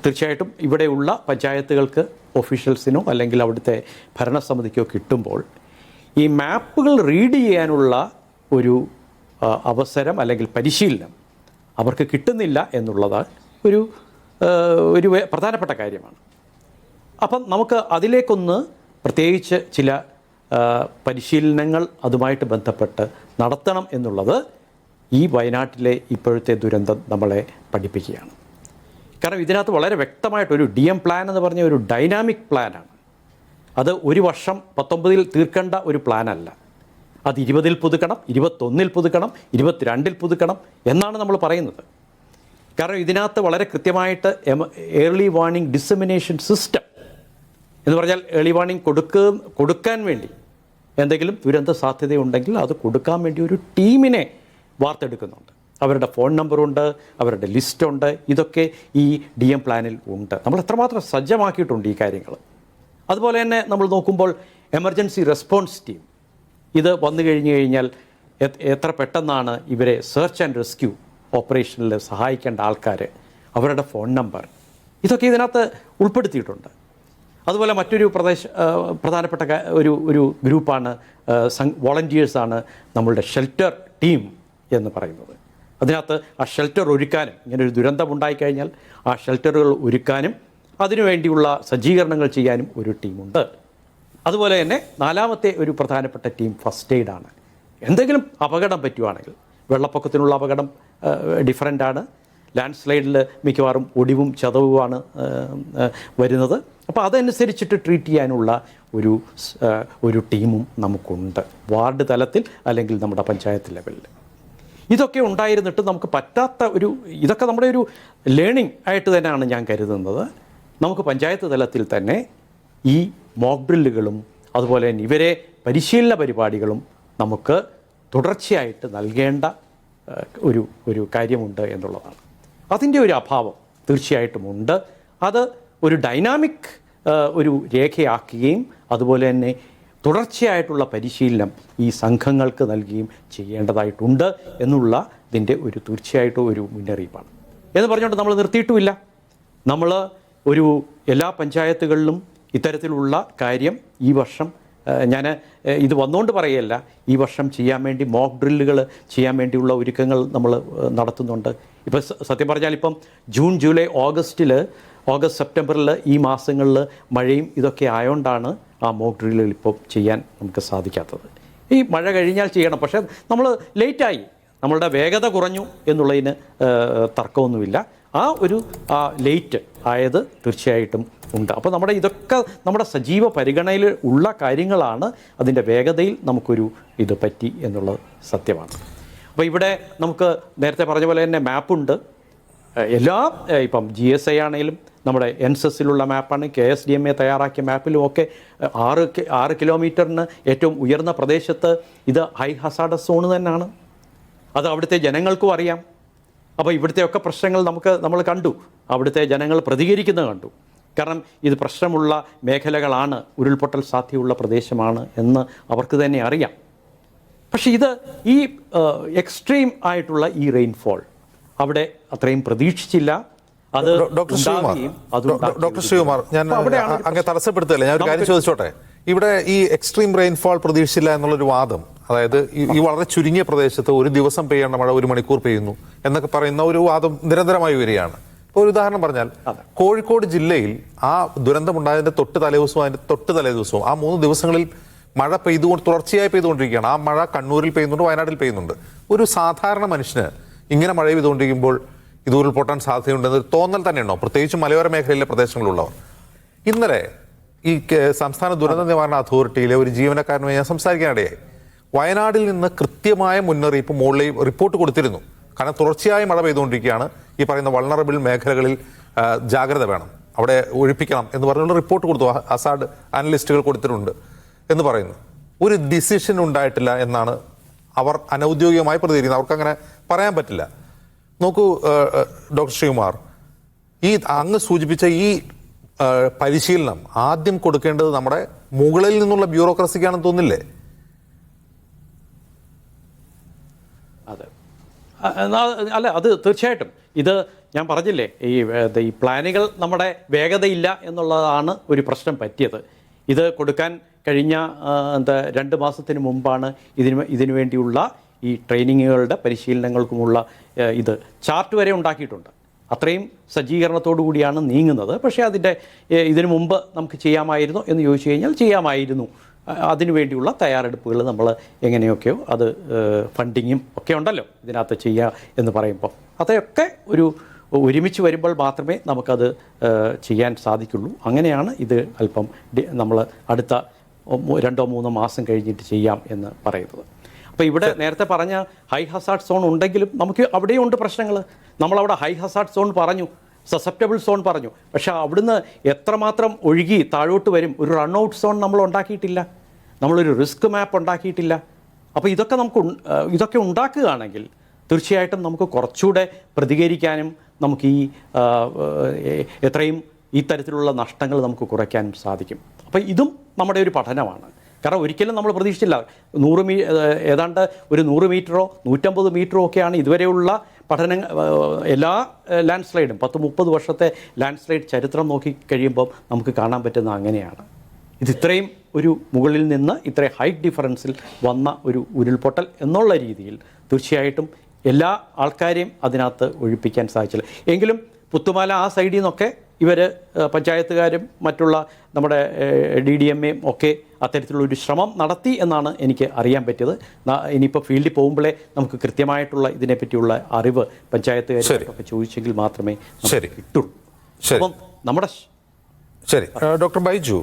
തീർച്ചയായിട്ടും ഇവിടെയുള്ള പഞ്ചായത്തുകൾക്ക്, ഒഫീഷ്യൽസിനോ അല്ലെങ്കിൽ അവിടുത്തെ ഭരണസമിതിക്കോ കിട്ടുമ്പോൾ ഈ മാപ്പുകൾ റീഡ് ചെയ്യാനുള്ള ഒരു അവസരം അല്ലെങ്കിൽ പരിശീലനം അവർക്ക് കിട്ടുന്നില്ല എന്നുള്ളത് ഒരു പ്രധാനപ്പെട്ട കാര്യമാണ്. അപ്പം നമുക്ക് അതിലേക്കൊന്ന് പ്രത്യേകിച്ച് ചില പരിശീലനങ്ങൾ അതുമായിട്ട് ബന്ധപ്പെട്ട് നടത്തണം എന്നുള്ളത് ഈ വയനാട്ടിലെ ഇപ്പോഴത്തെ ദുരന്തം നമ്മളെ പഠിപ്പിക്കുകയാണ്. കാരണം ഇതിനകത്ത് വളരെ വ്യക്തമായിട്ടൊരു DM പ്ലാൻ എന്ന് പറഞ്ഞ ഒരു ഡൈനാമിക് പ്ലാനാണ്. അത് ഒരു വർഷം 19 തീർക്കേണ്ട ഒരു പ്ലാനല്ല. അത് 20 പുതുക്കണം, 21 പുതുക്കണം, 22 പുതുക്കണം എന്നാണ് നമ്മൾ പറയുന്നത്. കാരണം ഇതിനകത്ത് വളരെ കൃത്യമായിട്ട് ഏർലി വാർണിംഗ് ഡിസമിനേഷൻ സിസ്റ്റം എന്ന് പറഞ്ഞാൽ ഏർലി വാർണിംഗ് കൊടുക്കാൻ വേണ്ടി എന്തെങ്കിലും ദുരന്ത സാധ്യതയുണ്ടെങ്കിൽ അത് കൊടുക്കാൻ വേണ്ടി ഒരു ടീമിനെ വാർത്തെടുക്കുന്നുണ്ട്. അവരുടെ ഫോൺ നമ്പറുണ്ട്, അവരുടെ ലിസ്റ്റുണ്ട്. ഇതൊക്കെ ഈ DM പ്ലാനിൽ ഉണ്ട്. നമ്മൾ എത്രമാത്രം സജ്ജമാക്കിയിട്ടുണ്ട് ഈ കാര്യങ്ങൾ. അതുപോലെ തന്നെ നമ്മൾ നോക്കുമ്പോൾ എമർജൻസി റെസ്പോൺസ് ടീം ഇത് വന്നു കഴിഞ്ഞാൽ എത്ര പെട്ടെന്നാണ് ഇവരെ സെർച്ച് ആൻഡ് റെസ്ക്യൂ ഓപ്പറേഷനിൽ സഹായിക്കേണ്ട ആൾക്കാർ, അവരുടെ ഫോൺ നമ്പർ, ഇതൊക്കെ ഇതിനകത്ത് ഉൾപ്പെടുത്തിയിട്ടുണ്ട്. അതുപോലെ മറ്റൊരു പ്രധാനപ്പെട്ട ഒരു ഗ്രൂപ്പാണ് വോളണ്ടിയേഴ്സാണ് നമ്മളുടെ ഷെൽട്ടർ ടീം എന്ന് പറയുന്നത്. അതിനകത്ത് ആ ഷെൽട്ടർ ഒരുക്കാനും, ഇങ്ങനൊരു ദുരന്തമുണ്ടായിക്കഴിഞ്ഞാൽ ആ ഷെൽട്ടറുകൾ ഒരുക്കാനും അതിനുവേണ്ടിയുള്ള സജ്ജീകരണങ്ങൾ ചെയ്യാനും ഒരു ടീമുണ്ട്. അതുപോലെ തന്നെ നാലാമത്തെ ഒരു പ്രധാനപ്പെട്ട ടീം ഫസ്റ്റ് എയ്ഡാണ്. എന്തെങ്കിലും അപകടം പറ്റുവാണെങ്കിൽ, വെള്ളപ്പൊക്കത്തിനുള്ള അപകടം ഡിഫറൻ്റാണ്, ലാൻഡ് സ്ലൈഡിൽ മിക്കവാറും ഒടിവും ചതവുമാണ് വരുന്നത്. അപ്പോൾ അതനുസരിച്ചിട്ട് ട്രീറ്റ് ചെയ്യാനുള്ള ഒരു ടീമും നമുക്കുണ്ട്, വാർഡ് തലത്തിൽ അല്ലെങ്കിൽ നമ്മുടെ പഞ്ചായത്ത് ലെവലിൽ. ഇതൊക്കെ ഉണ്ടായിരുന്നിട്ട് നമുക്ക് പറ്റാത്ത ഇതൊക്കെ നമ്മുടെ ഒരു ലേണിംഗ് ആയിട്ട് തന്നെയാണ് ഞാൻ കരുതുന്നത്. നമുക്ക് പഞ്ചായത്ത് തലത്തിൽ തന്നെ ഈ മോക്ക് ഡ്രില്ലുകളും അതുപോലെ തന്നെ ഇവരെ പരിശീലന പരിപാടികളും നമുക്ക് തുടർച്ചയായിട്ട് നൽകേണ്ട ഒരു കാര്യമുണ്ട് എന്നുള്ളതാണ്. അതിൻ്റെ ഒരു അഭാവം തീർച്ചയായിട്ടും ഉണ്ട്. അത് ഒരു ഡൈനാമിക് ഒരു രേഖയാക്കുകയും അതുപോലെ തന്നെ തുടർച്ചയായിട്ടുള്ള പരിശീലനം ഈ സംഘങ്ങൾക്ക് നൽകുകയും ചെയ്യേണ്ടതായിട്ടുണ്ട് എന്നുള്ള ഇതിൻ്റെ തീർച്ചയായിട്ടും ഒരു മുന്നറിയിപ്പാണ്. എന്ന് പറഞ്ഞുകൊണ്ട് നമ്മൾ നിർത്തിയിട്ടുമില്ല. നമ്മൾ എല്ലാ പഞ്ചായത്തുകളിലും ഇത്തരത്തിലുള്ള കാര്യം ഈ വർഷം, ഞാൻ ഇത് വന്നുകൊണ്ട് പറയുകയല്ല, ഈ വർഷം ചെയ്യാൻ വേണ്ടി മോക്ക് ഡ്രില്ലുകൾ ചെയ്യാൻ വേണ്ടിയുള്ള ഒരുക്കങ്ങൾ നമ്മൾ നടത്തുന്നുണ്ട്. ഇപ്പോൾ സത്യം പറഞ്ഞാൽ ഇപ്പം ജൂൺ, ജൂലൈ, ഓഗസ്റ്റ്, സെപ്റ്റംബറിൽ ഈ മാസങ്ങളിൽ മഴയും ഇതൊക്കെ ആയതുകൊണ്ടാണ് ആ മോക്ക് ഡ്രില്ലുകൾ ഇപ്പോൾ ചെയ്യാൻ നമുക്ക് സാധിക്കാത്തത്. ഈ മഴ കഴിഞ്ഞാൽ ചെയ്യണം, പക്ഷേ നമ്മൾ ലേറ്റായി, നമ്മളുടെ വേഗത കുറഞ്ഞു എന്നുള്ളതിന് തർക്കമൊന്നുമില്ല. ആ ലേറ്റ് ആയത് തീർച്ചയായിട്ടും ഉണ്ട്. അപ്പോൾ ഇതൊക്കെ നമ്മുടെ സജീവ പരിഗണനയിൽ ഉള്ള കാര്യങ്ങളാണ്. അതിൻ്റെ വേഗതയിൽ നമുക്കൊരു ഇത് പറ്റി എന്നുള്ളത് സത്യമാണ്. അപ്പോൾ ഇവിടെ നമുക്ക് നേരത്തെ പറഞ്ഞ പോലെ തന്നെ മാപ്പുണ്ട്. ഇപ്പം GSI ആണെങ്കിലും നമ്മുടെ NSSലുള്ള മാപ്പാണ്, KSDMA തയ്യാറാക്കിയ മാപ്പിലും ഒക്കെ 6 കിലോമീറ്ററിന് ഏറ്റവും ഉയർന്ന പ്രദേശത്ത് ഇത് ഹൈ ഹസാർഡസ് സോൺ തന്നെയാണ്. അത് അവിടുത്തെ ജനങ്ങൾക്കും അറിയാം. അപ്പോൾ ഇവിടുത്തെയൊക്കെ പ്രശ്നങ്ങൾ നമ്മൾ കണ്ടു, അവിടുത്തെ ജനങ്ങൾ പ്രതികരിക്കുന്നത് കണ്ടു. കാരണം ഇത് പ്രശ്നമുള്ള മേഖലകളാണ്, ഉരുൾപൊട്ടൽ സാധ്യതയുള്ള പ്രദേശമാണ് എന്ന് അവർക്ക് തന്നെ അറിയാം. പക്ഷേ ഈ എക്സ്ട്രീം ആയിട്ടുള്ള ഈ റെയിൻഫോൾ അവിടെ അത്രയും പ്രതീക്ഷിച്ചില്ല. അത് ഡോക്ടർ ശ്രീകുമാർ, ഞാൻ അങ്ങനെ തടസ്സപ്പെടുത്തല്ലേ, ഞാൻ ഒരു കാര്യം ചോദിച്ചോട്ടെ. ഇവിടെ ഈ എക്സ്ട്രീം റെയിൻഫോൾ പ്രതീക്ഷിച്ചില്ല എന്നുള്ളൊരു വാദം, അതായത് ഈ വളരെ ചുരുങ്ങിയ പ്രദേശത്ത് ഒരു ദിവസം പെയ്യേണ്ട മഴ 1 മണിക്കൂർ പെയ്യുന്നു എന്നൊക്കെ പറയുന്ന ഒരു വാദം നിരന്തരമായി വരികയാണ്. ഇപ്പോൾ ഒരു ഉദാഹരണം പറഞ്ഞാൽ, കോഴിക്കോട് ജില്ലയിൽ ആ ദുരന്തമുണ്ടായതിന്റെ തൊട്ട് തലേദിവസവും ആ 3 ദിവസങ്ങളിൽ മഴ തുടർച്ചയായി പെയ്തുകൊണ്ടിരിക്കുകയാണ്. ആ മഴ കണ്ണൂരിൽ പെയ്യുന്നുണ്ട്, വയനാട്ടിൽ പെയ്യുന്നുണ്ട്. ഒരു സാധാരണ മനുഷ്യന് ഇങ്ങനെ മഴ പെയ്തുകൊണ്ടിരിക്കുമ്പോൾ ഇത് ഉരുൾപൊട്ടാൻ സാധ്യതയുണ്ടെന്നൊരു തോന്നൽ തന്നെയുണ്ടോ, പ്രത്യേകിച്ച് മലയോര മേഖലയിലെ പ്രദേശങ്ങളിലുള്ളവർ? ഇന്നലെ ഈ സംസ്ഥാന ദുരന്ത നിവാരണ അതോറിറ്റിയിലെ ഒരു ജീവനക്കാരനുമായി ഞാൻ സംസാരിക്കാനിടയായി. വയനാട്ടിൽ നിന്ന് കൃത്യമായ മുന്നറിയിപ്പ് മുകളിൽ റിപ്പോർട്ട് കൊടുത്തിരുന്നു. കാരണം തുടർച്ചയായി മഴ പെയ്തുകൊണ്ടിരിക്കുകയാണ്, ഈ പറയുന്ന വൾണറബിൾ മേഖലകളിൽ ജാഗ്രത വേണം, അവിടെ ഒഴിപ്പിക്കണം എന്ന് പറഞ്ഞുള്ള റിപ്പോർട്ട് കൊടുത്തു. ഹസാർഡ് അനലിസ്റ്റുകൾ കൊടുത്തിട്ടുണ്ട് എന്ന് പറയുന്നു. ഒരു ഡിസിഷൻ ഉണ്ടായിട്ടില്ല എന്നാണ് അവർ അനൗദ്യോഗികമായി പ്രതികരിക്കുന്നത്. അവർക്കങ്ങനെ പറയാൻ പറ്റില്ല. നോക്കൂ ഡോക്ടർ ശ്രീകുമാർ, ഈ അങ്ങ് സൂചിപ്പിച്ച ഈ പരിശീലനം ആദ്യം കൊടുക്കേണ്ടത് നമ്മുടെ മുകളിൽ നിന്നുള്ള ബ്യൂറോക്രസിക്കാണെന്ന് തോന്നില്ലേ? അതെ, അല്ല, അത് തീർച്ചയായിട്ടും. ഇത് ഞാൻ പറഞ്ഞില്ലേ, ഈ പ്ലാനുകൾ നമ്മുടെ വേഗതയില്ല എന്നുള്ളതാണ് ഒരു പ്രശ്നം പറ്റിയത്. ഇത് കൊടുക്കാൻ കഴിഞ്ഞ 2 മാസത്തിന് മുമ്പാണ് ഇതിനു വേണ്ടിയുള്ള ഈ ട്രെയിനിങ്ങുകളുടെ പരിശീലനങ്ങൾക്കുമുള്ള ഇത് ചാർട്ട് വരെ ഉണ്ടാക്കിയിട്ടുണ്ട്. അത്രയും സജ്ജീകരണത്തോടു കൂടിയാണ് നീങ്ങുന്നത്. പക്ഷേ ഇതിനു മുമ്പ് നമുക്ക് ചെയ്യാമായിരുന്നു എന്ന് ചോദിച്ചു കഴിഞ്ഞാൽ ചെയ്യാമായിരുന്നു. അതിനുവേണ്ടിയുള്ള തയ്യാറെടുപ്പുകൾ നമ്മൾ എങ്ങനെയൊക്കെയോ, അത് ഫണ്ടിങ്ങും ഒക്കെ ഉണ്ടല്ലോ ഇതിനകത്ത് ചെയ്യുക എന്ന് പറയുമ്പോൾ, അതൊക്കെ ഒരുമിച്ച് വരുമ്പോൾ മാത്രമേ നമുക്കത് ചെയ്യാൻ സാധിക്കുള്ളൂ. അങ്ങനെയാണ് ഇത് അല്പം നമ്മൾ അടുത്ത 2-3 മാസം കഴിഞ്ഞിട്ട് ചെയ്യാം എന്ന് പറയുന്നത്. അപ്പോൾ ഇവിടെ നേരത്തെ പറഞ്ഞ ഹൈ ഹസാർഡ് സോൺ ഉണ്ടെങ്കിലും നമുക്ക് അവിടെയുണ്ട് പ്രശ്നങ്ങൾ. നമ്മളവിടെ ഹൈ ഹസാർഡ് സോൺ പറഞ്ഞു, സസെപ്റ്റബിൾ സോൺ പറഞ്ഞു, പക്ഷേ അവിടുന്ന് എത്രമാത്രം ഒഴുകി താഴോട്ട് വരും, ഒരു റൺ ഔട്ട് സോൺ നമ്മൾ ഉണ്ടാക്കിയിട്ടില്ല, നമ്മളൊരു റിസ്ക് മാപ്പ് ഉണ്ടാക്കിയിട്ടില്ല. അപ്പോൾ ഇതൊക്കെ ഉണ്ടാക്കുകയാണെങ്കിൽ തീർച്ചയായിട്ടും നമുക്ക് കുറച്ചുകൂടെ പ്രതികരിക്കാനും നമുക്ക് എത്രയും ഈ തരത്തിലുള്ള നഷ്ടങ്ങൾ നമുക്ക് കുറയ്ക്കാനും സാധിക്കും. അപ്പോൾ ഇതും നമ്മുടെ ഒരു പഠനമാണ്. കാരണം ഒരിക്കലും നമ്മൾ പ്രതീക്ഷിച്ചില്ല ഏതാണ്ട് ഒരു 100 മീറ്ററോ 150 മീറ്ററോ ഒക്കെയാണ് ഇതുവരെയുള്ള പഠനങ്ങൾ. എല്ലാ ലാൻഡ് സ്ലൈഡും 10-30 വർഷത്തെ ലാൻഡ് സ്ലൈഡ് ചരിത്രം നോക്കി കഴിയുമ്പോൾ നമുക്ക് കാണാൻ പറ്റുന്ന അങ്ങനെയാണ്. ഇത്രയും ഒരു മുകളിൽ നിന്ന് ഇത്രയും ഹൈറ്റ് ഡിഫറൻസിൽ വന്ന ഒരു ഉരുൾപൊട്ടൽ എന്നുള്ള രീതിയിൽ തീർച്ചയായിട്ടും എല്ലാ ആൾക്കാരെയും അതിനകത്ത് ഒഴിപ്പിക്കാൻ സാധിച്ചില്ല. എങ്കിലും പുത്തുമാല ആ സൈഡിൽ നിന്നൊക്കെ ഇവർ പഞ്ചായത്തുകാരും മറ്റുള്ള നമ്മുടെ DDMA ഒക്കെ അത്തരത്തിലുള്ളൊരു ശ്രമം നടത്തി എന്നാണ് എനിക്ക് അറിയാൻ പറ്റിയത്. ഇനിയിപ്പോൾ ഫീൽഡിൽ പോകുമ്പോഴേ നമുക്ക് കൃത്യമായിട്ടുള്ള ഇതിനെപ്പറ്റിയുള്ള അറിവ് പഞ്ചായത്തുകാരൊക്കെ ചോദിച്ചെങ്കിൽ മാത്രമേ കിട്ടുള്ളൂ. അപ്പം നമ്മുടെ ശരി. ഡോക്ടർ ബൈജു,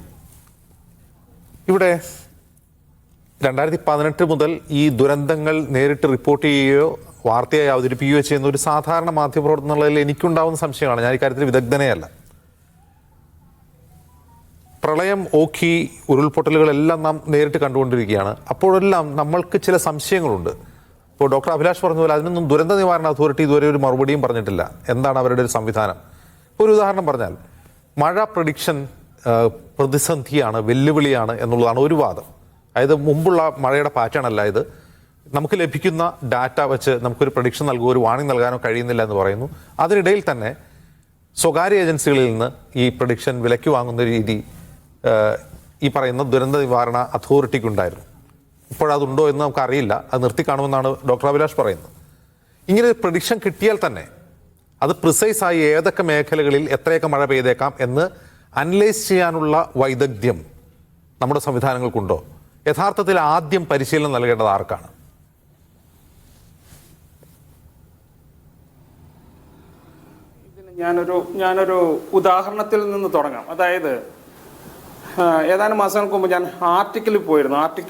ഇവിടെ 2018 മുതൽ ഈ ദുരന്തങ്ങൾ നേരിട്ട് റിപ്പോർട്ട് ചെയ്യുകയോ വാർത്തയായി അവതരിപ്പിക്കുകയോ ചെയ്യുന്ന ഒരു സാധാരണ മാധ്യമപ്രവർത്തനം എന്നുള്ളതിൽ എനിക്കുണ്ടാവുന്ന സംശയമാണ്. ഞാൻ ഇക്കാര്യത്തിൽ വിദഗ്ധനെയല്ല. പ്രളയം, ഓഖി, ഉരുൾപൊട്ടലുകളെല്ലാം നാം നേരിട്ട് കണ്ടുകൊണ്ടിരിക്കുകയാണ്. അപ്പോഴെല്ലാം നമ്മൾക്ക് ചില സംശയങ്ങളുണ്ട്. ഇപ്പോൾ ഡോക്ടർ അഭിലാഷ് പറഞ്ഞ പോലെ അതിനൊന്നും ദുരന്ത നിവാരണ അതോറിറ്റി ഇതുവരെ ഒരു മറുപടിയും പറഞ്ഞിട്ടില്ല. എന്താണ് അവരുടെ ഒരു സംവിധാനം? ഒരു ഉദാഹരണം പറഞ്ഞാൽ, മഴ പ്രഡിക്ഷൻ പ്രതിസന്ധിയാണ്, വെല്ലുവിളിയാണ് എന്നുള്ളതാണ് ഒരു വാദം. അതായത് മുമ്പുള്ള മഴയുടെ പാറ്റേൺ അല്ല ഇത്, നമുക്ക് ലഭിക്കുന്ന ഡാറ്റ വെച്ച് നമുക്കൊരു പ്രഡിക്ഷൻ നൽകുകയോ ഒരു വാണിംഗ് നൽകാനോ കഴിയുന്നില്ല എന്ന് പറയുന്നു. അതിനിടയിൽ തന്നെ സ്വകാര്യ ഏജൻസികളിൽ നിന്ന് ഈ പ്രഡിക്ഷൻ വിലയ്ക്ക് വാങ്ങുന്ന രീതി ഈ പറയുന്ന ദുരന്ത നിവാരണ അതോറിറ്റിക്കുണ്ടായിരുന്നു. ഇപ്പോഴതുണ്ടോ എന്ന് നമുക്കറിയില്ല, അത് നിർത്തിക്കാണുമെന്നാണ് ഡോക്ടർ അഭിലാഷ് പറയുന്നത്. ഇങ്ങനെ പ്രഡിക്ഷൻ കിട്ടിയാൽ തന്നെ അത് പ്രിസൈസായി ഏതൊക്കെ മേഖലകളിൽ എത്രയൊക്കെ മഴ പെയ്തേക്കാം എന്ന് അനലൈസ് ചെയ്യാനുള്ള വൈദഗ്ധ്യം നമ്മുടെ സംവിധാനങ്ങൾക്കുണ്ടോ? യഥാർത്ഥത്തിൽ ആദ്യം പരിശീലനം നൽകേണ്ടത് ആർക്കാണ്? ഞാനൊരു ഉദാഹരണത്തിൽ നിന്ന് തുടങ്ങാം. അതായത് ഏതാനും മാസങ്ങൾക്ക് മുമ്പ് ഞാൻ ആർട്ടിക്കിൽ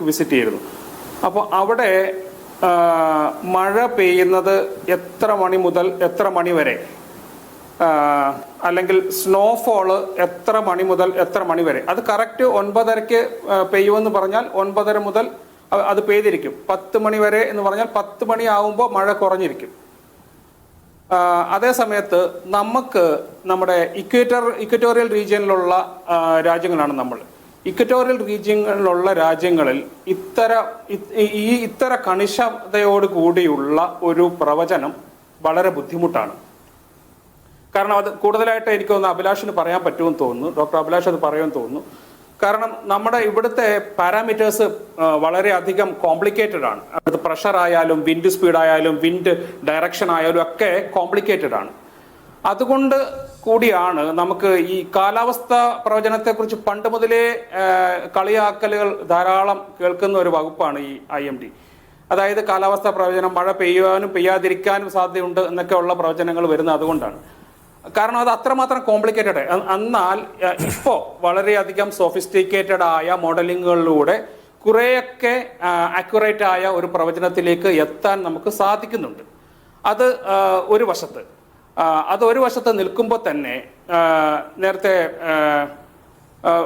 വിസിറ്റ് ചെയ്തിരുന്നു. അപ്പോൾ അവിടെ മഴ പെയ്യുന്നത് എത്ര മണി മുതൽ എത്ര മണി വരെ, അല്ലെങ്കിൽ സ്നോഫോള് എത്ര മണി മുതൽ എത്ര മണി വരെ, അത് കറക്റ്റ് 9:30-ക്ക് പെയ്യുമെന്ന് പറഞ്ഞാൽ 9:30 മുതൽ അത് പെയ്തിരിക്കും. 10 മണി വരെ എന്ന് പറഞ്ഞാൽ 10 മണിയാവുമ്പോൾ മഴ കുറഞ്ഞിരിക്കും. അതേ സമയത്ത് നമുക്ക് നമ്മുടെ ഇക്വേറ്റോറിയൽ റീജിയനിലുള്ള രാജ്യങ്ങളാണ് നമ്മൾ. ഇക്വറ്റോറിയൽ റീജിയനിലുള്ള രാജ്യങ്ങളിൽ ഇത്തര കണിശതയോട് കൂടിയുള്ള ഒരു പ്രവചനം വളരെ ബുദ്ധിമുട്ടാണ്. കാരണം അത് കൂടുതലായിട്ട് എനിക്ക് തോന്നുന്നു അഭിലാഷിന് പറയാൻ പറ്റുമെന്ന് തോന്നുന്നു, ഡോക്ടർ അഭിലാഷ് അത് പറയുമെന്ന് തോന്നുന്നു. കാരണം നമ്മുടെ ഇവിടുത്തെ പാരാമീറ്റേഴ്സ് വളരെയധികം കോംപ്ലിക്കേറ്റഡ് ആണ്. അത് പ്രഷർ ആയാലും വിൻഡ് സ്പീഡ് ആയാലും വിൻഡ് ഡയറക്ഷൻ ആയാലും ഒക്കെ കോംപ്ലിക്കേറ്റഡ് ആണ്. അതുകൊണ്ട് കൂടിയാണ് നമുക്ക് ഈ കാലാവസ്ഥ പ്രവചനത്തെക്കുറിച്ച് പണ്ട് മുതലേ കളിയാക്കലുകൾ ധാരാളം കേൾക്കുന്ന ഒരു വകുപ്പാണ് ഈ IMD. അതായത് കാലാവസ്ഥ പ്രവചനം മഴ പെയ്യാനും പെയ്യാതിരിക്കാനും സാധ്യതയുണ്ട് എന്നൊക്കെ ഉള്ള പ്രവചനങ്ങൾ വരുന്നത് അതുകൊണ്ടാണ്. കാരണം അത് അത്രമാത്രം കോംപ്ലിക്കേറ്റഡ്. എന്നാൽ ഇപ്പോൾ വളരെയധികം സോഫിസ്റ്റിക്കേറ്റഡ് ആയ മോഡലിങ്ങുകളിലൂടെ കുറേയൊക്കെ അക്യുറേറ്റ് ആയ ഒരു പ്രവചനത്തിലേക്ക് എത്താൻ നമുക്ക് സാധിക്കുന്നുണ്ട്. അത് ഒരു വശത്ത് നിൽക്കുമ്പോൾ തന്നെ നേരത്തെ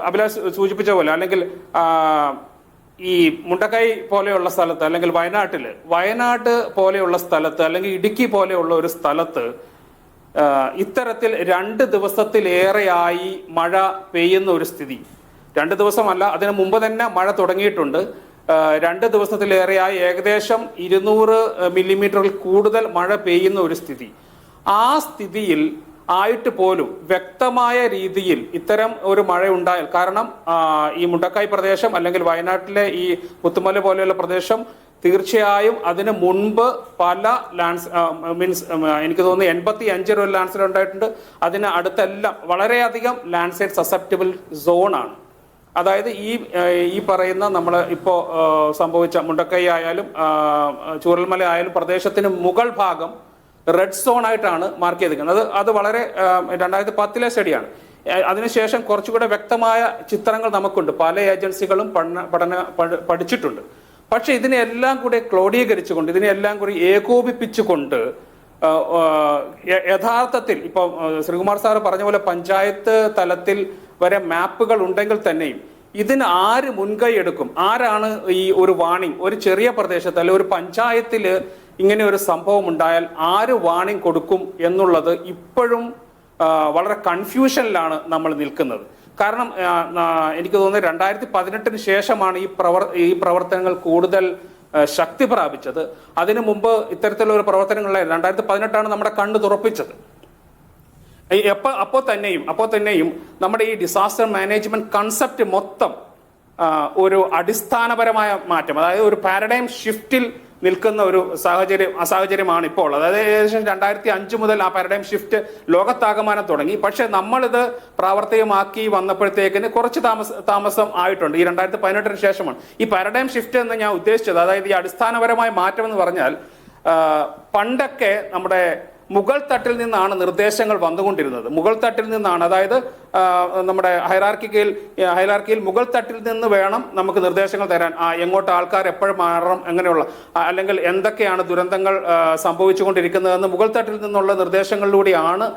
അഭിലാഷ് സൂചിപ്പിച്ച പോലെ, അല്ലെങ്കിൽ ഈ മുണ്ടക്കൈ പോലെയുള്ള സ്ഥലത്ത്, അല്ലെങ്കിൽ വയനാട് പോലെയുള്ള സ്ഥലത്ത്, അല്ലെങ്കിൽ ഇടുക്കി പോലെയുള്ള ഒരു സ്ഥലത്ത് ഇത്തരത്തിൽ 2 ദിവസത്തിലേറെയായി മഴ പെയ്യുന്ന ഒരു സ്ഥിതി. 2 ദിവസമല്ല, അതിനു മുമ്പ് തന്നെ മഴ തുടങ്ങിയിട്ടുണ്ട്. 2 ദിവസത്തിലേറെയായി ഏകദേശം 200 മില്ലിമീറ്ററിൽ കൂടുതൽ മഴ പെയ്യുന്ന ഒരു സ്ഥിതി. ആ സ്ഥിതിയിൽ ആയിട്ട് പോലും വ്യക്തമായ രീതിയിൽ ഇത്തരം ഒരു മഴ ഉണ്ടായാൽ, കാരണം ഈ മുണ്ടക്കൈ പ്രദേശം അല്ലെങ്കിൽ വയനാട്ടിലെ ഈ പുത്തുമല പോലെയുള്ള പ്രദേശം തീർച്ചയായും അതിന് മുൻപ് പല എനിക്ക് തോന്നുന്നു 85 ഒരു ലാൻഡ്സ്ലൈഡ് ഉണ്ടായിട്ടുണ്ട്. അതിന് അടുത്തെല്ലാം വളരെയധികം ലാൻഡ്സ്ലൈഡ് സസെപ്റ്റബിൾ സോണാണ്. അതായത് ഈ പറയുന്ന നമ്മൾ ഇപ്പോൾ സംഭവിച്ച മുണ്ടക്കൈ ആയാലും ചൂരൽമല ആയാലും പ്രദേശത്തിന് മുകൾ ഭാഗം റെഡ് സോൺ ആയിട്ടാണ് മാർക്ക് ചെയ്തിരിക്കുന്നത്. അത് വളരെ 2010 സ്റ്റഡിയാണ്. അതിനുശേഷം കുറച്ചുകൂടെ വ്യക്തമായ ചിത്രങ്ങൾ നമുക്കുണ്ട്, പല ഏജൻസികളും പഠിച്ചിട്ടുണ്ട്. പക്ഷെ ഇതിനെല്ലാം കൂടെ ക്രോഡീകരിച്ചുകൊണ്ട്, ഇതിനെല്ലാം കൂടി ഏകോപിപ്പിച്ചുകൊണ്ട് യഥാർത്ഥത്തിൽ ഇപ്പോൾ ശ്രീകുമാർ സാറ് പറഞ്ഞ പോലെ പഞ്ചായത്ത് തലത്തിൽ വരെ മാപ്പുകൾ ഉണ്ടെങ്കിൽ തന്നെയും ഇതിന് ആര് മുൻകൈ എടുക്കും? ആരാണ് ഈ ഒരു വാണിംഗ്, ഒരു ചെറിയ പ്രദേശത്ത് അല്ലെ ഒരു പഞ്ചായത്തിൽ ഇങ്ങനെ ഒരു സംഭവം ഉണ്ടായാൽ ആര് വാണിംഗ് കൊടുക്കും എന്നുള്ളത് ഇപ്പോഴും വളരെ കൺഫ്യൂഷനിലാണ് നമ്മൾ നിൽക്കുന്നത്. കാരണം എനിക്ക് തോന്നുന്നത് 2018 ശേഷമാണ് ഈ പ്രവർത്തനങ്ങൾ കൂടുതൽ ശക്തി പ്രാപിച്ചത്. അതിനു മുമ്പ് ഇത്തരത്തിലുള്ള പ്രവർത്തനങ്ങളിലായിരുന്നു. 2018 നമ്മുടെ കണ്ണ് തുറപ്പിച്ചത്. അപ്പോൾ തന്നെയും നമ്മുടെ ഈ ഡിസാസ്റ്റർ മാനേജ്മെന്റ് കൺസെപ്റ്റ് മൊത്തം ഒരു അടിസ്ഥാനപരമായ മാറ്റം, അതായത് ഒരു പാരഡൈം ഷിഫ്റ്റിൽ നിൽക്കുന്ന ഒരു സാഹചര്യമാണ് ഇപ്പോൾ. അതായത് ഏകദേശം 2005 മുതൽ ആ പാരഡൈം ഷിഫ്റ്റ് ലോകത്താകമാനം തുടങ്ങി. പക്ഷെ നമ്മളിത് പ്രാവർത്തികമാക്കി വന്നപ്പോഴത്തേക്കിന് കുറച്ച് താമസം ആയിട്ടുണ്ട്. ഈ 2018 ശേഷമാണ് ഈ പാരഡൈം ഷിഫ്റ്റ് എന്ന് ഞാൻ ഉദ്ദേശിച്ചത്. അതായത് ഈ അടിസ്ഥാനപരമായ മാറ്റം എന്ന് പറഞ്ഞാൽ പണ്ടൊക്കെ നമ്മുടെ മുകൾ തട്ടിൽ നിന്നാണ് നിർദ്ദേശങ്ങൾ വന്നുകൊണ്ടിരുന്നത്. മുകൾ തട്ടിൽ നിന്നാണ്, അതായത് നമ്മുടെ ഹൈറാർക്കിയിൽ മുകൾ തട്ടിൽ നിന്ന് വേണം നമുക്ക് നിർദ്ദേശങ്ങൾ തരാൻ. എങ്ങോട്ട് ആൾക്കാർ എപ്പോഴും മാറണം, അങ്ങനെയുള്ള, അല്ലെങ്കിൽ എന്തൊക്കെയാണ് ദുരന്തങ്ങൾ സംഭവിച്ചുകൊണ്ടിരിക്കുന്നതെന്ന് മുകൾ തട്ടിൽ നിന്നുള്ള നിർദ്ദേശങ്ങളിലൂടെയാണ്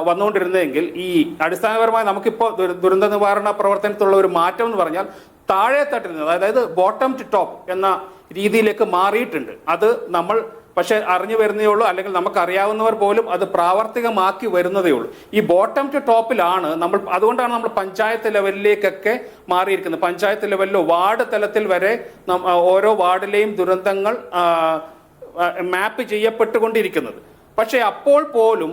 വന്നുകൊണ്ടിരുന്നതെങ്കിൽ ഈ അടിസ്ഥാനപരമായി നമുക്കിപ്പോൾ ദുരന്ത നിവാരണ പ്രവർത്തനത്തിലുള്ള ഒരു മാറ്റം എന്ന് പറഞ്ഞാൽ താഴെ തട്ടിൽ നിന്ന്, അതായത് ബോട്ടം ടു ടോപ്പ് എന്ന രീതിയിലേക്ക് മാറിയിട്ടുണ്ട്. അത് നമ്മൾ പക്ഷെ അറിഞ്ഞു വരുന്നേ ഉള്ളൂ, അല്ലെങ്കിൽ നമുക്കറിയാവുന്നവർ പോലും അത് പ്രാവർത്തികമാക്കി വരുന്നതേ ഉള്ളൂ. ഈ ബോട്ടം ടു ടോപ്പിലാണ് നമ്മൾ. അതുകൊണ്ടാണ് നമ്മൾ പഞ്ചായത്ത് ലെവലിലേക്കൊക്കെ മാറിയിരിക്കുന്നത്. പഞ്ചായത്ത് ലെവലിലോ വാർഡ് തലത്തിൽ വരെ ഓരോ വാർഡിലെയും ദുരന്തങ്ങൾ മാപ്പ് ചെയ്യപ്പെട്ടുകൊണ്ടിരിക്കുന്നത്. പക്ഷെ അപ്പോൾ പോലും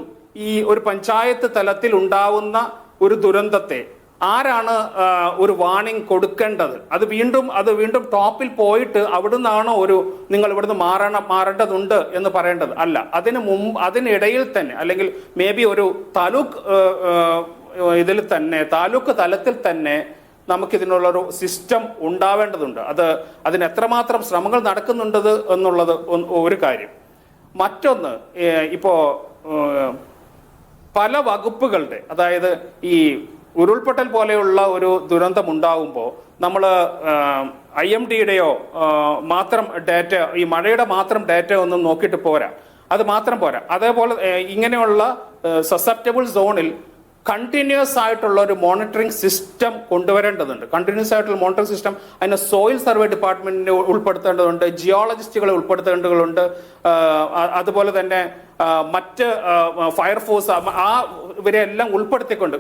ഈ ഒരു പഞ്ചായത്ത് തലത്തിൽ ഉണ്ടാവുന്ന ഒരു ദുരന്തത്തെ ആരാണ് ഒരു വാണിംഗ് കൊടുക്കേണ്ടത്? അത് വീണ്ടും ടോപ്പിൽ പോയിട്ട് അവിടുന്നാണോ നിങ്ങൾ ഇവിടുന്ന് മാറേണ്ടതുണ്ട് എന്ന് പറയേണ്ടത്? അല്ല, അതിനിടയിൽ തന്നെ, അല്ലെങ്കിൽ മേ ബി ഒരു താലൂക്ക് തലത്തിൽ തന്നെ നമുക്കിതിനുള്ളൊരു സിസ്റ്റം ഉണ്ടാവേണ്ടതുണ്ട്. അതിന് എത്രമാത്രം ശ്രമങ്ങൾ നടക്കുന്നുണ്ട് എന്നുള്ളത് ഒരു കാര്യം. മറ്റൊന്ന്, ഇപ്പോൾ പല വകുപ്പുകളുടെ, അതായത് ഈ ഉരുൾപൊട്ടൽ പോലെയുള്ള ഒരു ദുരന്തം ഉണ്ടാകുമ്പോൾ നമ്മൾ IMDയുടെയോ മാത്രം ഡാറ്റ, ഈ മഴയുടെ മാത്രം ഡാറ്റ ഒന്നും നോക്കിയിട്ട് പോരാ. അത് മാത്രം പോരാ. അതേപോലെ ഇങ്ങനെയുള്ള സസെപ്റ്റബിൾ സോണിൽ കണ്ടിന്യൂസ് ആയിട്ടുള്ള ഒരു മോണിറ്ററിംഗ് സിസ്റ്റം കൊണ്ടുവരേണ്ടതുണ്ട്. കണ്ടിന്യൂസ് ആയിട്ടുള്ള മോണിറ്ററിംഗ് സിസ്റ്റം അതിന് സോയിൽ സർവേ ഡിപ്പാർട്ട്മെന്റിനെ ഉൾപ്പെടുത്തേണ്ടതുണ്ട്, ജിയോളജിസ്റ്റുകളെ ഉൾപ്പെടുത്തേണ്ടതുണ്ട്, അതുപോലെ തന്നെ മറ്റ് ഫയർഫോഴ്സ് ഇവരെ എല്ലാം ഉൾപ്പെടുത്തിക്കൊണ്ട്,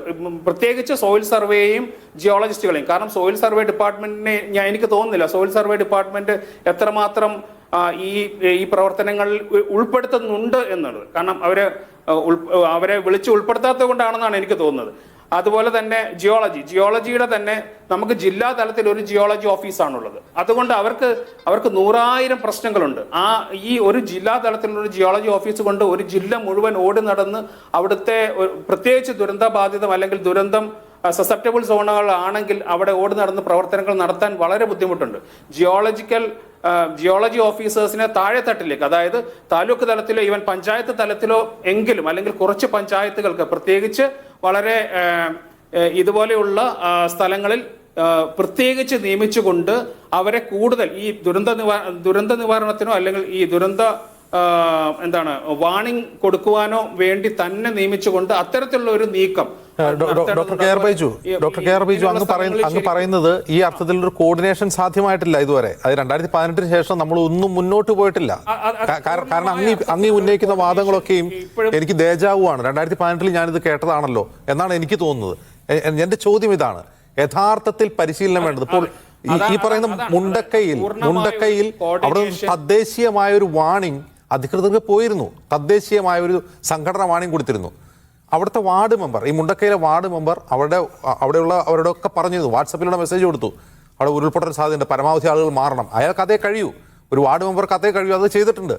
പ്രത്യേകിച്ച് സോയിൽ സർവേയും ജിയോളജിസ്റ്റുകളെയും. കാരണം സോയിൽ സർവേ ഡിപ്പാർട്ട്മെന്റിനെ എനിക്ക് തോന്നുന്നില്ല സോയിൽ സർവേ ഡിപ്പാർട്ട്മെന്റ് എത്രമാത്രം ഈ പ്രവർത്തനങ്ങളിൽ ഉൾപ്പെടുത്തുന്നുണ്ട് എന്നുള്ളത്. കാരണം അവരെ വിളിച്ച് ഉൾപ്പെടുത്താത്തത് കൊണ്ടാണെന്നാണ് എനിക്ക് തോന്നുന്നത്. അതുപോലെ തന്നെ ജിയോളജിയുടെ തന്നെ നമുക്ക് ജില്ലാ തലത്തിൽ ഒരു ജിയോളജി ഓഫീസാണുള്ളത്. അതുകൊണ്ട് അവർക്ക് 100,000 പ്രശ്നങ്ങളുണ്ട്. ഈ ഒരു ജില്ലാ തലത്തിലുള്ള ഒരു ജിയോളജി ഓഫീസ് കൊണ്ട് ഒരു ജില്ല മുഴുവൻ ഓടി നടന്ന് അവിടുത്തെ പ്രത്യേകിച്ച് ദുരന്ത ബാധിതം അല്ലെങ്കിൽ ദുരന്തം സസെപ്റ്റബിൾ സോണുകളാണെങ്കിൽ അവിടെ ഓടി നടന്ന് പ്രവർത്തനങ്ങൾ നടത്താൻ വളരെ ബുദ്ധിമുട്ടുണ്ട്. ജിയോളജി ഓഫീസേഴ്സിനെ താഴെത്തട്ടിലേക്ക്, അതായത് താലൂക്ക് തലത്തിലോ ഈവൻ പഞ്ചായത്ത് തലത്തിലോ എങ്കിലും, അല്ലെങ്കിൽ കുറച്ച് പഞ്ചായത്തുകൾക്ക് പ്രത്യേകിച്ച് വളരെ ഇതുപോലെയുള്ള സ്ഥലങ്ങളിൽ പ്രത്യേകിച്ച് നിയമിച്ചുകൊണ്ട് അവരെ കൂടുതൽ ഈ ദുരന്ത നിവാരണത്തിനോ അല്ലെങ്കിൽ ഈ വാണിംഗ് കൊടുക്കുവാനോ വേണ്ടി തന്നെ നിയമിച്ചുകൊണ്ട് അത്തരത്തിലുള്ള ഒരു നീക്കം. ഡോക്ടർ കെ ആർ ബൈജു അങ്ങ് പറയുന്നത് ഈ അർത്ഥത്തിൽ ഒരു കോർഡിനേഷൻ സാധ്യമായിട്ടില്ല ഇതുവരെ. അത് 2018 ശേഷം നമ്മൾ ഒന്നും മുന്നോട്ട് പോയിട്ടില്ല. കാരണം അങ്ങ് ഉന്നയിക്കുന്ന വാദങ്ങളൊക്കെയും എനിക്ക് ദേജാവുമാണ്. 2018 ഞാനിത് കേട്ടതാണല്ലോ എന്നാണ് എനിക്ക് തോന്നുന്നത്. എന്റെ ചോദ്യം ഇതാണ്, യഥാർത്ഥത്തിൽ പരിശീലനം വേണ്ടത് ഇപ്പോൾ ഈ പറയുന്ന മുണ്ടക്കയിൽ അവിടെ തദ്ദേശീയമായ ഒരു വാണിംഗ് അധികൃതർക്ക് പോയിരുന്നു. തദ്ദേശീയമായ ഒരു സംഘടന വാണിംഗ് കൊടുത്തിരുന്നു. അവിടുത്തെ വാർഡ് മെമ്പർ, ഈ മുണ്ടക്കയിലെ വാർഡ് മെമ്പർ അവിടെയുള്ള അവരോടൊക്കെ പറഞ്ഞിരുന്നു, വാട്സപ്പിലൂടെ മെസ്സേജ് കൊടുത്തു, അവിടെ ഉരുൾപൊട്ടൽ സാധ്യതയുണ്ട്, പരമാവധി ആളുകൾ മാറണം. അയാൾക്ക് അതേ കഴിയൂ, ഒരു വാർഡ് മെമ്പർക്ക് അതേ കഴിയൂ, അത് ചെയ്തിട്ടുണ്ട്.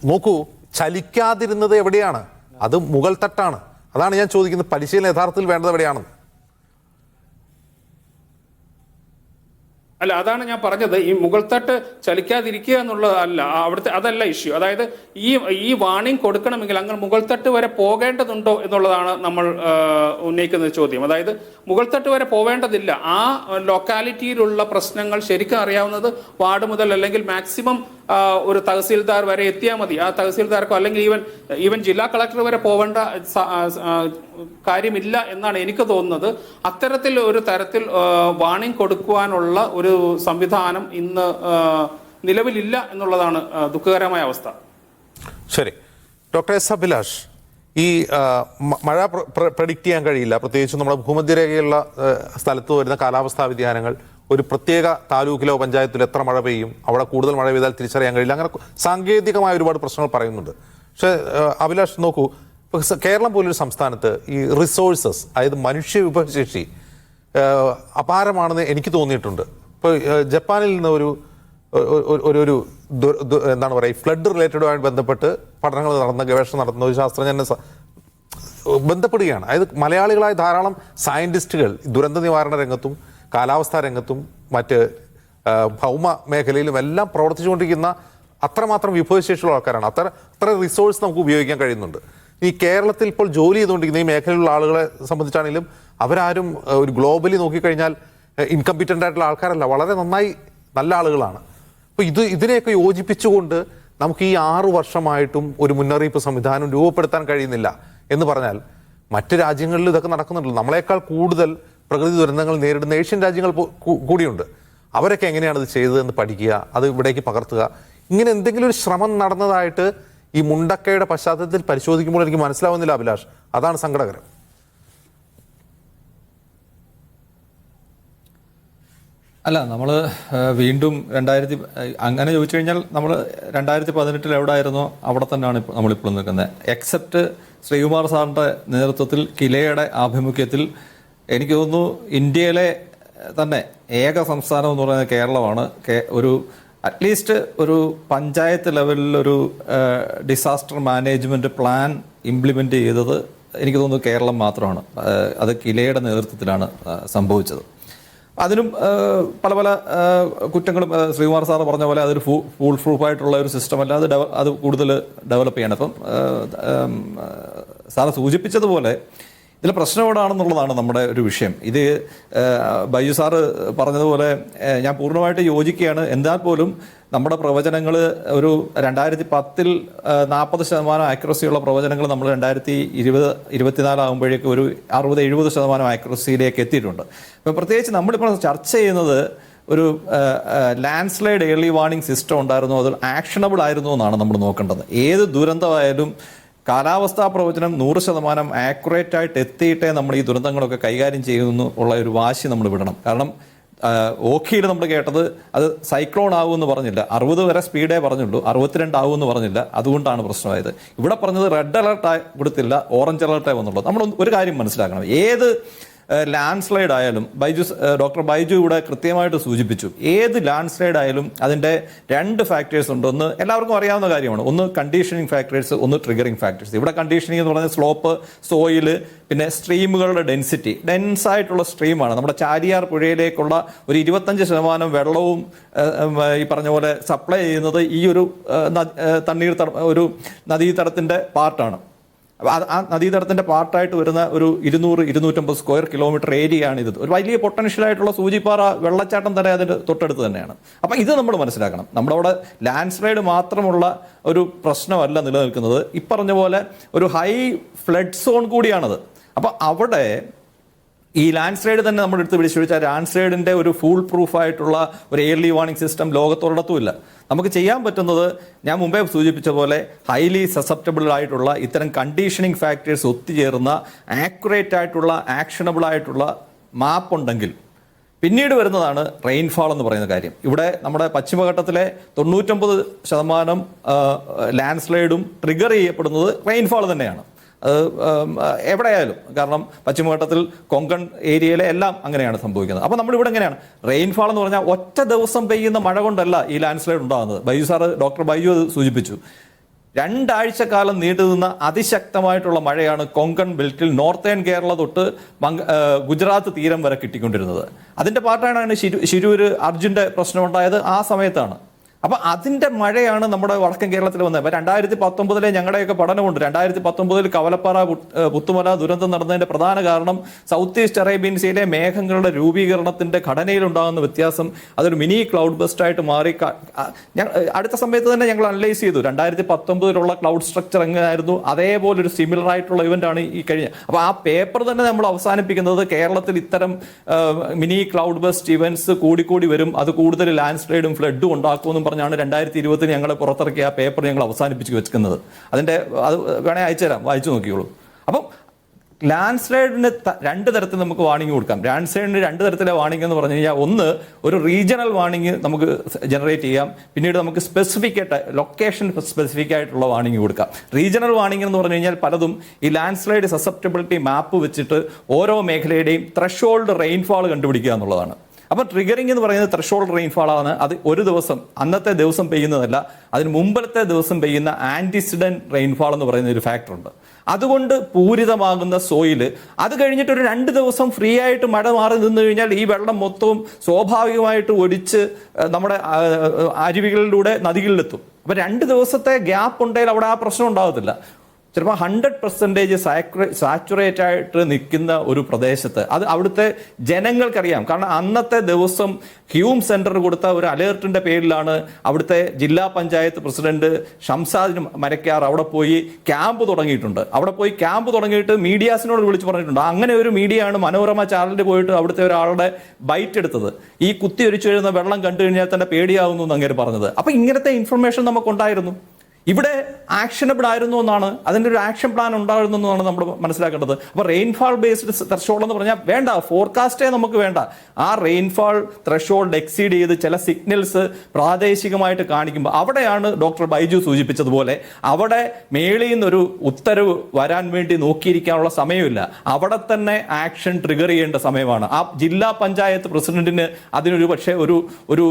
നോക്കൂ, ചലിക്കാതിരുന്നത് എവിടെയാണ്? അത് മുകൾ തട്ടാണ്. അതാണ് ഞാൻ ചോദിക്കുന്നത്, പരിശീലനം യഥാർത്ഥത്തിൽ വേണ്ടത് എവിടെയാണ്? അല്ല, അതാണ് ഞാൻ പറഞ്ഞത്. ഈ മുകൾത്തട്ട് ചലിക്കാതിരിക്കുക എന്നുള്ളതല്ല അതല്ല ഇഷ്യൂ. അതായത് ഈ വാണിംഗ് കൊടുക്കണമെങ്കിൽ അങ്ങനെ മുകൾത്തട്ട് വരെ പോകേണ്ടതുണ്ടോ എന്നുള്ളതാണ് നമ്മൾ ഉന്നയിക്കുന്ന ചോദ്യം. അതായത് മുകൾത്തട്ട് വരെ പോവേണ്ടതില്ല. ആ ലൊക്കാലിറ്റിയിലുള്ള പ്രശ്നങ്ങൾ ശരിക്കും അറിയാവുന്നത് വാർഡ് മുതൽ അല്ലെങ്കിൽ മാക്സിമം ഒരു തഹസീൽദാർ വരെ എത്തിയാൽ മതി. ആ തഹസീൽദാർക്കോ അല്ലെങ്കിൽ ഈവൻ ജില്ലാ കളക്ടർ വരെ പോവേണ്ട കാര്യമില്ല എന്നാണ് എനിക്ക് തോന്നുന്നത്. അത്തരത്തിൽ ഒരു തരത്തിൽ വാണിംഗ് കൊടുക്കുവാനുള്ള ഒരു സംവിധാനം ഇന്ന് നിലവിലില്ല എന്നുള്ളതാണ് ദുഃഖകരമായ അവസ്ഥ. ശരി, ഡോക്ടർ എസ് അഭിലാഷ്, ഈ മഴ പ്രഡിക്റ്റ് ചെയ്യാൻ കഴിയില്ല. പ്രത്യേകിച്ച് നമ്മുടെ ഭൂമധ്യരേഖയുള്ള സ്ഥലത്ത് വരുന്ന കാലാവസ്ഥാ വ്യതിയാനങ്ങൾ, ഒരു പ്രത്യേക താലൂക്കിലോ പഞ്ചായത്തിലോ എത്ര മഴ പെയ്യും, അവിടെ കൂടുതൽ മഴ പെയ്താൽ തിരിച്ചറിയാൻ കഴിയില്ല. അങ്ങനെ സാങ്കേതികമായ ഒരുപാട് പ്രശ്നങ്ങൾ പറയുന്നുണ്ട്. പക്ഷേ അഭിലാഷ് നോക്കൂ, കേരളം പോലൊരു സംസ്ഥാനത്ത് ഈ റിസോഴ്സസ്, അതായത് മനുഷ്യ വിഭവശേഷി അപാരമാണെന്ന് എനിക്ക് തോന്നിയിട്ടുണ്ട്. ഇപ്പോൾ ജപ്പാനിൽ നിന്ന് ഒരു എന്താണ് പറയുക, ഫ്ലഡ് റിലേറ്റഡുമായി ബന്ധപ്പെട്ട് പഠനങ്ങൾ ഗവേഷണം നടത്തുന്ന ഒരു ശാസ്ത്രജ്ഞനെ ബന്ധപ്പെടുകയാണ്. അതായത് മലയാളികളായ ധാരാളം സയന്റിസ്റ്റുകൾ ദുരന്ത നിവാരണ രംഗത്തും കാലാവസ്ഥാ രംഗത്തും മറ്റ് ഭൗമ മേഖലയിലും എല്ലാം പ്രവർത്തിച്ചുകൊണ്ടിരിക്കുന്ന അത്രമാത്രം വിഭവശേഷിയുള്ള ആൾക്കാരാണ്. അത്ര റിസോഴ്സ് നമുക്ക് ഉപയോഗിക്കാൻ കഴിയുന്നുണ്ട്. ഈ കേരളത്തിൽ ഇപ്പോൾ ജോലി ചെയ്തുകൊണ്ടിരിക്കുന്ന ഈ മേഖലയിലുള്ള ആളുകളെ സംബന്ധിച്ചാണെങ്കിലും അവരാരും ഒരു ഗ്ലോബലി നോക്കിക്കഴിഞ്ഞാൽ ഇൻകംപിറ്റൻ്റ് ആയിട്ടുള്ള ആൾക്കാരല്ല, വളരെ നന്നായി നല്ല ആളുകളാണ്. അപ്പോൾ ഇതിനെയൊക്കെ യോജിപ്പിച്ചുകൊണ്ട് നമുക്ക് ഈ 6 വർഷമായിട്ടും ഒരു മുന്നറിയിപ്പ് സംവിധാനം രൂപപ്പെടുത്താൻ കഴിയുന്നില്ല എന്ന് പറഞ്ഞാൽ മറ്റ് രാജ്യങ്ങളിൽ ഇതൊക്കെ നടക്കുന്നുണ്ടല്ലോ. നമ്മളെക്കാൾ കൂടുതൽ പ്രകൃതി ദുരന്തങ്ങൾ നേരിടുന്ന ഏഷ്യൻ രാജ്യങ്ങൾ കൂടിയുണ്ട്. അവരൊക്കെ എങ്ങനെയാണ് ഇത് ചെയ്തതെന്ന് പഠിക്കുക, അത് ഇവിടേക്ക് പകർത്തുക. ഇങ്ങനെ എന്തെങ്കിലും ഒരു ശ്രമം നടന്നതായിട്ട് ഈ മുണ്ടക്കയുടെ പശ്ചാത്തലത്തിൽ പരിശോധിക്കുമ്പോൾ എനിക്ക് മനസ്സിലാവുന്നില്ല അഭിലാഷ്. അതാണ് സങ്കടകരം. അല്ല, നമ്മൾ വീണ്ടും അങ്ങനെ ചോദിച്ചു കഴിഞ്ഞാൽ നമ്മൾ 2018 എവിടെ ആയിരുന്നോ അവിടെ തന്നെയാണ് നമ്മളിപ്പോൾ നിൽക്കുന്നത്. എക്സെപ്റ്റ് ശ്രീകുമാർ സാറിൻ്റെ നേതൃത്വത്തിൽ കിലയുടെ ആഭിമുഖ്യത്തിൽ എനിക്ക് തോന്നുന്നു ഇന്ത്യയിലെ തന്നെ ഏക സംസ്ഥാനം എന്ന് പറയുന്നത് കേരളമാണ്. ഒരു അറ്റ്ലീസ്റ്റ് ഒരു പഞ്ചായത്ത് ലെവലിലൊരു ഡിസാസ്റ്റർ മാനേജ്മെൻറ്റ് പ്ലാൻ ഇംപ്ലിമെൻ്റ് ചെയ്തത് എനിക്ക് തോന്നുന്നു കേരളം മാത്രമാണ്. അത് കിലയുടെ നേതൃത്വത്തിലാണ് സംഭവിച്ചത്. അതിനും പല പല കുറ്റങ്ങളും ശ്രീകുമാർ സാർ പറഞ്ഞ പോലെ അതൊരു ഫുൾ പ്രൂഫായിട്ടുള്ള ഒരു സിസ്റ്റം അല്ല, അത് കൂടുതൽ ഡെവലപ്പ് ചെയ്യണം. അപ്പം സാറ് സൂചിപ്പിച്ചതുപോലെ ഇതിൽ പ്രശ്നം എവിടെയാണെന്നുള്ളതാണ് നമ്മുടെ ഒരു വിഷയം. ഇത് ബൈജു സാറ് പറഞ്ഞതുപോലെ ഞാൻ പൂർണ്ണമായിട്ട് യോജിക്കുകയാണ്. എന്നാൽ പോലും നമ്മുടെ പ്രവചനങ്ങൾ ഒരു 2010 40% ആക്യുറസിയുള്ള പ്രവചനങ്ങൾ നമ്മൾ 2024 ആകുമ്പോഴേക്കും ഒരു 60-70% ആക്യുറസിയിലേക്ക് എത്തിയിട്ടുണ്ട്. അപ്പം പ്രത്യേകിച്ച് നമ്മളിപ്പോൾ ചർച്ച ചെയ്യുന്നത് ഒരു ലാൻഡ്സ്ലൈഡ് ഏർലി വാർണിംഗ് സിസ്റ്റം ഉണ്ടായിരുന്നു, അത് ആക്ഷണബിൾ ആയിരുന്നു എന്നാണ് നമ്മൾ നോക്കേണ്ടത്. ഏത് ദുരന്തമായാലും കാലാവസ്ഥാ പ്രവചനം 100% ആക്യുറേറ്റ് ആയിട്ട് എത്തിയിട്ടേ നമ്മൾ ഈ ദുരന്തങ്ങളൊക്കെ കൈകാര്യം ചെയ്യുന്നു ഉള്ള ഒരു വാശി നമ്മൾ വിടണം. കാരണം ഓഖിയിൽ നമ്മൾ കേട്ടത് അത് സൈക്ലോൺ ആകുമെന്ന് പറഞ്ഞില്ല, 60 വരെ സ്പീഡേ പറഞ്ഞുള്ളൂ, 62 ആകുമെന്ന് പറഞ്ഞില്ല. അതുകൊണ്ടാണ് പ്രശ്നമായത്. ഇവിടെ പറഞ്ഞത് റെഡ് അലർട്ട് കൊടുത്തില്ല, ഓറഞ്ച് അലർട്ടേ വന്നുള്ളൂ. നമ്മൾ ഒരു കാര്യം മനസ്സിലാക്കണം, ഏത് ലാൻഡ് സ്ലൈഡ് ആയാലും ഡോക്ടർ ബൈജു ഇവിടെ കൃത്യമായിട്ട് സൂചിപ്പിച്ചു, ഏത് ലാൻഡ് സ്ലൈഡ് ആയാലും അതിൻ്റെ 2 ഫാക്ടേഴ്സ് ഉണ്ട്. ഒന്ന് എല്ലാവർക്കും അറിയാവുന്ന കാര്യമാണ്, ഒന്ന് കണ്ടീഷനിങ് ഫാക്ടേഴ്സ്, ഒന്ന് ട്രിഗറിങ് ഫാക്ടേഴ്സ്. ഇവിടെ കണ്ടീഷനിങ് എന്ന് പറഞ്ഞാൽ സ്ലോപ്പ്, സോയില്, പിന്നെ സ്ട്രീമുകളുടെ ഡെൻസിറ്റി. ഡെൻസായിട്ടുള്ള സ്ട്രീമാണ്. നമ്മുടെ ചാലിയാർ പുഴയിലേക്കുള്ള ഒരു 25% വെള്ളവും ഈ പറഞ്ഞ പോലെ സപ്ലൈ ചെയ്യുന്നത് ഈ ഒരു ഒരു നദീതടത്തിൻ്റെ പാർട്ടാണ്. ആ നദീതടത്തിൻ്റെ പാർട്ടായിട്ട് വരുന്ന ഒരു 200-250 സ്ക്വയർ കിലോമീറ്റർ ഏരിയയാണ് ഇത്. ഒരു വലിയ പൊട്ടൻഷ്യലായിട്ടുള്ള സൂചിപ്പാറ വെള്ളച്ചാട്ടം തന്നെ അതിൻ്റെ തൊട്ടടുത്ത് തന്നെയാണ്. അപ്പം ഇത് നമ്മൾ മനസ്സിലാക്കണം. നമ്മുടെ അവിടെ ലാൻഡ് സ്ലൈഡ് മാത്രമുള്ള ഒരു പ്രശ്നമല്ല നിലനിൽക്കുന്നത്, ഈ പറഞ്ഞ പോലെ ഒരു ഹൈ ഫ്ലഡ് സോൺ കൂടിയാണത്. അപ്പം അവിടെ ഈ ലാൻഡ് സ്ലൈഡ് തന്നെ നമ്മൾ എടുത്ത് പിടിച്ചാൽ ലാൻഡ് സ്ലൈഡിൻ്റെ ഒരു ഫുൾ പ്രൂഫായിട്ടുള്ള ഒരു ഏർലി വാർണിംഗ് സിസ്റ്റം ലോകത്തൊരിടത്തുമില്ല. നമുക്ക് ചെയ്യാൻ പറ്റുന്നത് ഞാൻ മുമ്പേ സൂചിപ്പിച്ച പോലെ ഹൈലി സസെപ്റ്റബിൾ ആയിട്ടുള്ള ഇത്തരം കണ്ടീഷനിങ് ഫാക്ടേഴ്സ് ഒത്തുചേർന്ന ആക്യുറേറ്റ് ആയിട്ടുള്ള ആക്ഷണബിൾ ആയിട്ടുള്ള മാപ്പ് ഉണ്ടെങ്കിൽ പിന്നീട് വരുന്നതാണ് റെയിൻഫാൾ എന്ന് പറയുന്ന കാര്യം. ഇവിടെ നമ്മുടെ പശ്ചിമഘട്ടത്തിലെ 99% ലാൻഡ് സ്ലൈഡും ട്രിഗർ ചെയ്യപ്പെടുന്നത് റെയിൻഫാൾ തന്നെയാണ്. എവിടെയായാലും, കാരണം പശ്ചിമഘട്ടത്തിൽ കൊങ്കൺ ഏരിയയിലെ എല്ലാം അങ്ങനെയാണ് സംഭവിക്കുന്നത്. അപ്പോൾ നമ്മളിവിടെ എങ്ങനെയാണ് റെയിൻഫാൾ എന്ന് പറഞ്ഞാൽ ഒറ്റ ദിവസം പെയ്യുന്ന മഴ കൊണ്ടല്ല ഈ ലാൻഡ് സ്ലൈഡ് ഉണ്ടാകുന്നത്. ബൈജു സാറ് ഡോക്ടർ ബൈജു അത് സൂചിപ്പിച്ചു. 2 ആഴ്ചക്കാലം നീണ്ടുനിന്ന അതിശക്തമായിട്ടുള്ള മഴയാണ് കൊങ്കൺ ബെൽറ്റിൽ നോർത്തേൺ കേരള തൊട്ട് ഗുജറാത്ത് തീരം വരെ കിട്ടിക്കൊണ്ടിരുന്നത്. അതിൻ്റെ പാർട്ടാണ് ശിരൂര് അർജുൻ്റെ പ്രശ്നമുണ്ടായത് ആ സമയത്താണ്. അപ്പം അതിൻ്റെ മഴയാണ് നമ്മുടെ വടക്കൻ കേരളത്തിൽ വന്നത്. അപ്പം 2019 ഞങ്ങളുടെയൊക്കെ പഠനമുണ്ട്. 2019 കവലപ്പാറ പുത്തുമല ദുരന്തം നടന്നതിൻ്റെ പ്രധാന കാരണം സൗത്ത് ഈസ്റ്റ് അറേബ്യൻ സീയിലെ മേഘങ്ങളുടെ രൂപീകരണത്തിൻ്റെ ഘടനയിലുണ്ടാകുന്ന വ്യത്യാസം അതൊരു മിനി ക്ലൗഡ് ബസ്റ്റായിട്ട് മാറി. അടുത്ത സമയത്ത് തന്നെ ഞങ്ങൾ അനലൈസ് ചെയ്തു 2019 ക്ലൗഡ് സ്ട്രക്ചർ എങ്ങനെയായിരുന്നു, അതേപോലെ ഒരു സിമിലർ ആയിട്ടുള്ള ഇവൻ്റാണ് ഈ കഴിഞ്ഞ. അപ്പോൾ ആ പേപ്പർ തന്നെ നമ്മൾ അവസാനിപ്പിക്കുന്നത് കേരളത്തിൽ ഇത്തരം മിനി ക്ലൗഡ് ബസ്റ്റ് ഇവൻറ്റ്സ് കൂടിക്കൂടി വരും, അത് കൂടുതൽ ലാൻഡ് സ്ലൈഡും ഫ്ലഡും ഉണ്ടാക്കുമെന്നും പറഞ്ഞാണ് 2020 ഞങ്ങൾ പുറത്തിറക്കിയ ആ പേപ്പർ ഞങ്ങൾ അവസാനിപ്പിച്ച് വെക്കുന്നത്. അതിൻ്റെ അത് വേണേൽ അയച്ചുതരാം, വായിച്ചു നോക്കിയോളൂ. അപ്പം ലാൻഡ് സ്ലൈഡിന് 2 തരത്തിൽ നമുക്ക് വാർണിംഗ് കൊടുക്കാം. ലാൻഡ് സ്ലൈഡിന് 2 തരത്തിലെ വാർണിംഗ് എന്ന് പറഞ്ഞു കഴിഞ്ഞാൽ, ഒന്ന് ഒരു റീജിയണൽ വാർണിംഗ് നമുക്ക് ജനറേറ്റ് ചെയ്യാം, പിന്നീട് നമുക്ക് സ്പെസിഫിക് ആയിട്ട് ലൊക്കേഷൻ സ്പെസിഫിക് ആയിട്ടുള്ള വാർണിംഗ് കൊടുക്കാം. റീജിയണൽ വാർണിംഗ് എന്ന് പറഞ്ഞു കഴിഞ്ഞാൽ പലതും ഈ ലാൻഡ് സ്ലൈഡ് സസെപ്റ്റബിലിറ്റി മാപ്പ് വെച്ചിട്ട് ഓരോ മേഖലയുടെയും ത്രഷോൾഡ് റെയിൻഫാൾ കണ്ടുപിടിക്കുക എന്നുള്ളതാണ്. അപ്പോൾ ട്രിഗറിംഗ് എന്ന് പറയുന്നത് ത്രഷോൾഡ് റെയിൻഫാൾ ആണ്. അത് ഒരു ദിവസം അന്നത്തെ ദിവസം പെയ്യുന്നതല്ല, അതിന് മുമ്പത്തെ ദിവസം പെയ്യുന്ന ആൻറ്റിസിഡൻറ്റ് റെയിൻഫാൾ എന്ന് പറയുന്ന ഒരു ഫാക്ടറുണ്ട്. അതുകൊണ്ട് പൂരിതമാകുന്ന സോയില് അത് കഴിഞ്ഞിട്ട് ഒരു 2 ദിവസം ഫ്രീ ആയിട്ട് മഴ മാറി നിന്ന് കഴിഞ്ഞാൽ ഈ വെള്ളം മൊത്തവും സ്വാഭാവികമായിട്ട് ഒലിച്ച് നമ്മുടെ അരുവികളിലൂടെ നദികളിലെത്തും. അപ്പോൾ 2 ദിവസത്തെ ഗ്യാപ്പ് ഉണ്ടെങ്കിൽ അവിടെ ആ പ്രശ്നം ഉണ്ടാകത്തില്ല. ചിലപ്പോൾ 100% സാച്ചുറേറ്റ് ആയിട്ട് നിൽക്കുന്ന ഒരു പ്രദേശത്ത് അത് അവിടുത്തെ ജനങ്ങൾക്കറിയാം. കാരണം അന്നത്തെ ദിവസം ഹ്യൂം സെൻറ്റർ കൊടുത്ത ഒരു അലേർട്ടിൻ്റെ പേരിലാണ് അവിടുത്തെ ജില്ലാ പഞ്ചായത്ത് പ്രസിഡന്റ് ഷംസാദിന് മരക്കാർ അവിടെ പോയി ക്യാമ്പ് തുടങ്ങിയിട്ടുണ്ട്. അവിടെ പോയി ക്യാമ്പ് തുടങ്ങിയിട്ട് മീഡിയാസിനോട് വിളിച്ച് പറഞ്ഞിട്ടുണ്ട്. അങ്ങനെ ഒരു മീഡിയ ആണ് മനോരമ ചാനലിൽ പോയിട്ട് അവിടുത്തെ ഒരാളുടെ ബൈറ്റ് എടുത്തത്. ഈ കുത്തി ഒലിച്ചു വീഴുന്ന വെള്ളം കണ്ടു കഴിഞ്ഞാൽ തന്നെ പേടിയാവുന്നു എന്ന് അങ്ങനെ പറഞ്ഞത്. അപ്പോൾ ഇങ്ങനത്തെ ഇൻഫർമേഷൻ നമുക്കുണ്ടായിരുന്നു. ഇവിടെ ആക്ഷനബിൾ ആയിരുന്നു എന്നാണ്, അതിൻ്റെ ഒരു ആക്ഷൻ പ്ലാൻ ഉണ്ടായിരുന്നു എന്നാണ് നമ്മൾ മനസ്സിലാക്കേണ്ടത്. അപ്പോൾ റെയിൻഫാൾ ബേസ്ഡ് ത്രഷോൾഡ് എന്ന് പറഞ്ഞാൽ വേണ്ട, ഫോർകാസ്റ്റേ നമുക്ക് വേണ്ട. ആ റെയിൻഫാൾ ത്രഷോൾഡ് എക്സീഡ് ചെയ്ത് ചില സിഗ്നൽസ് പ്രാദേശികമായിട്ട് കാണിക്കുമ്പോൾ അവിടെയാണ് ഡോക്ടർ ബൈജു സൂചിപ്പിച്ചതുപോലെ അവിടെ മേളിൽ നിന്നൊരു ഉത്തരവ് വരാൻ വേണ്ടി നോക്കിയിരിക്കാനുള്ള സമയമില്ല. അവിടെ തന്നെ ആക്ഷൻ ട്രിഗർ ചെയ്യേണ്ട സമയമാണ്. ആ ജില്ലാ പഞ്ചായത്ത് പ്രസിഡന്റിന് അതിനൊരു പക്ഷേ ഒരു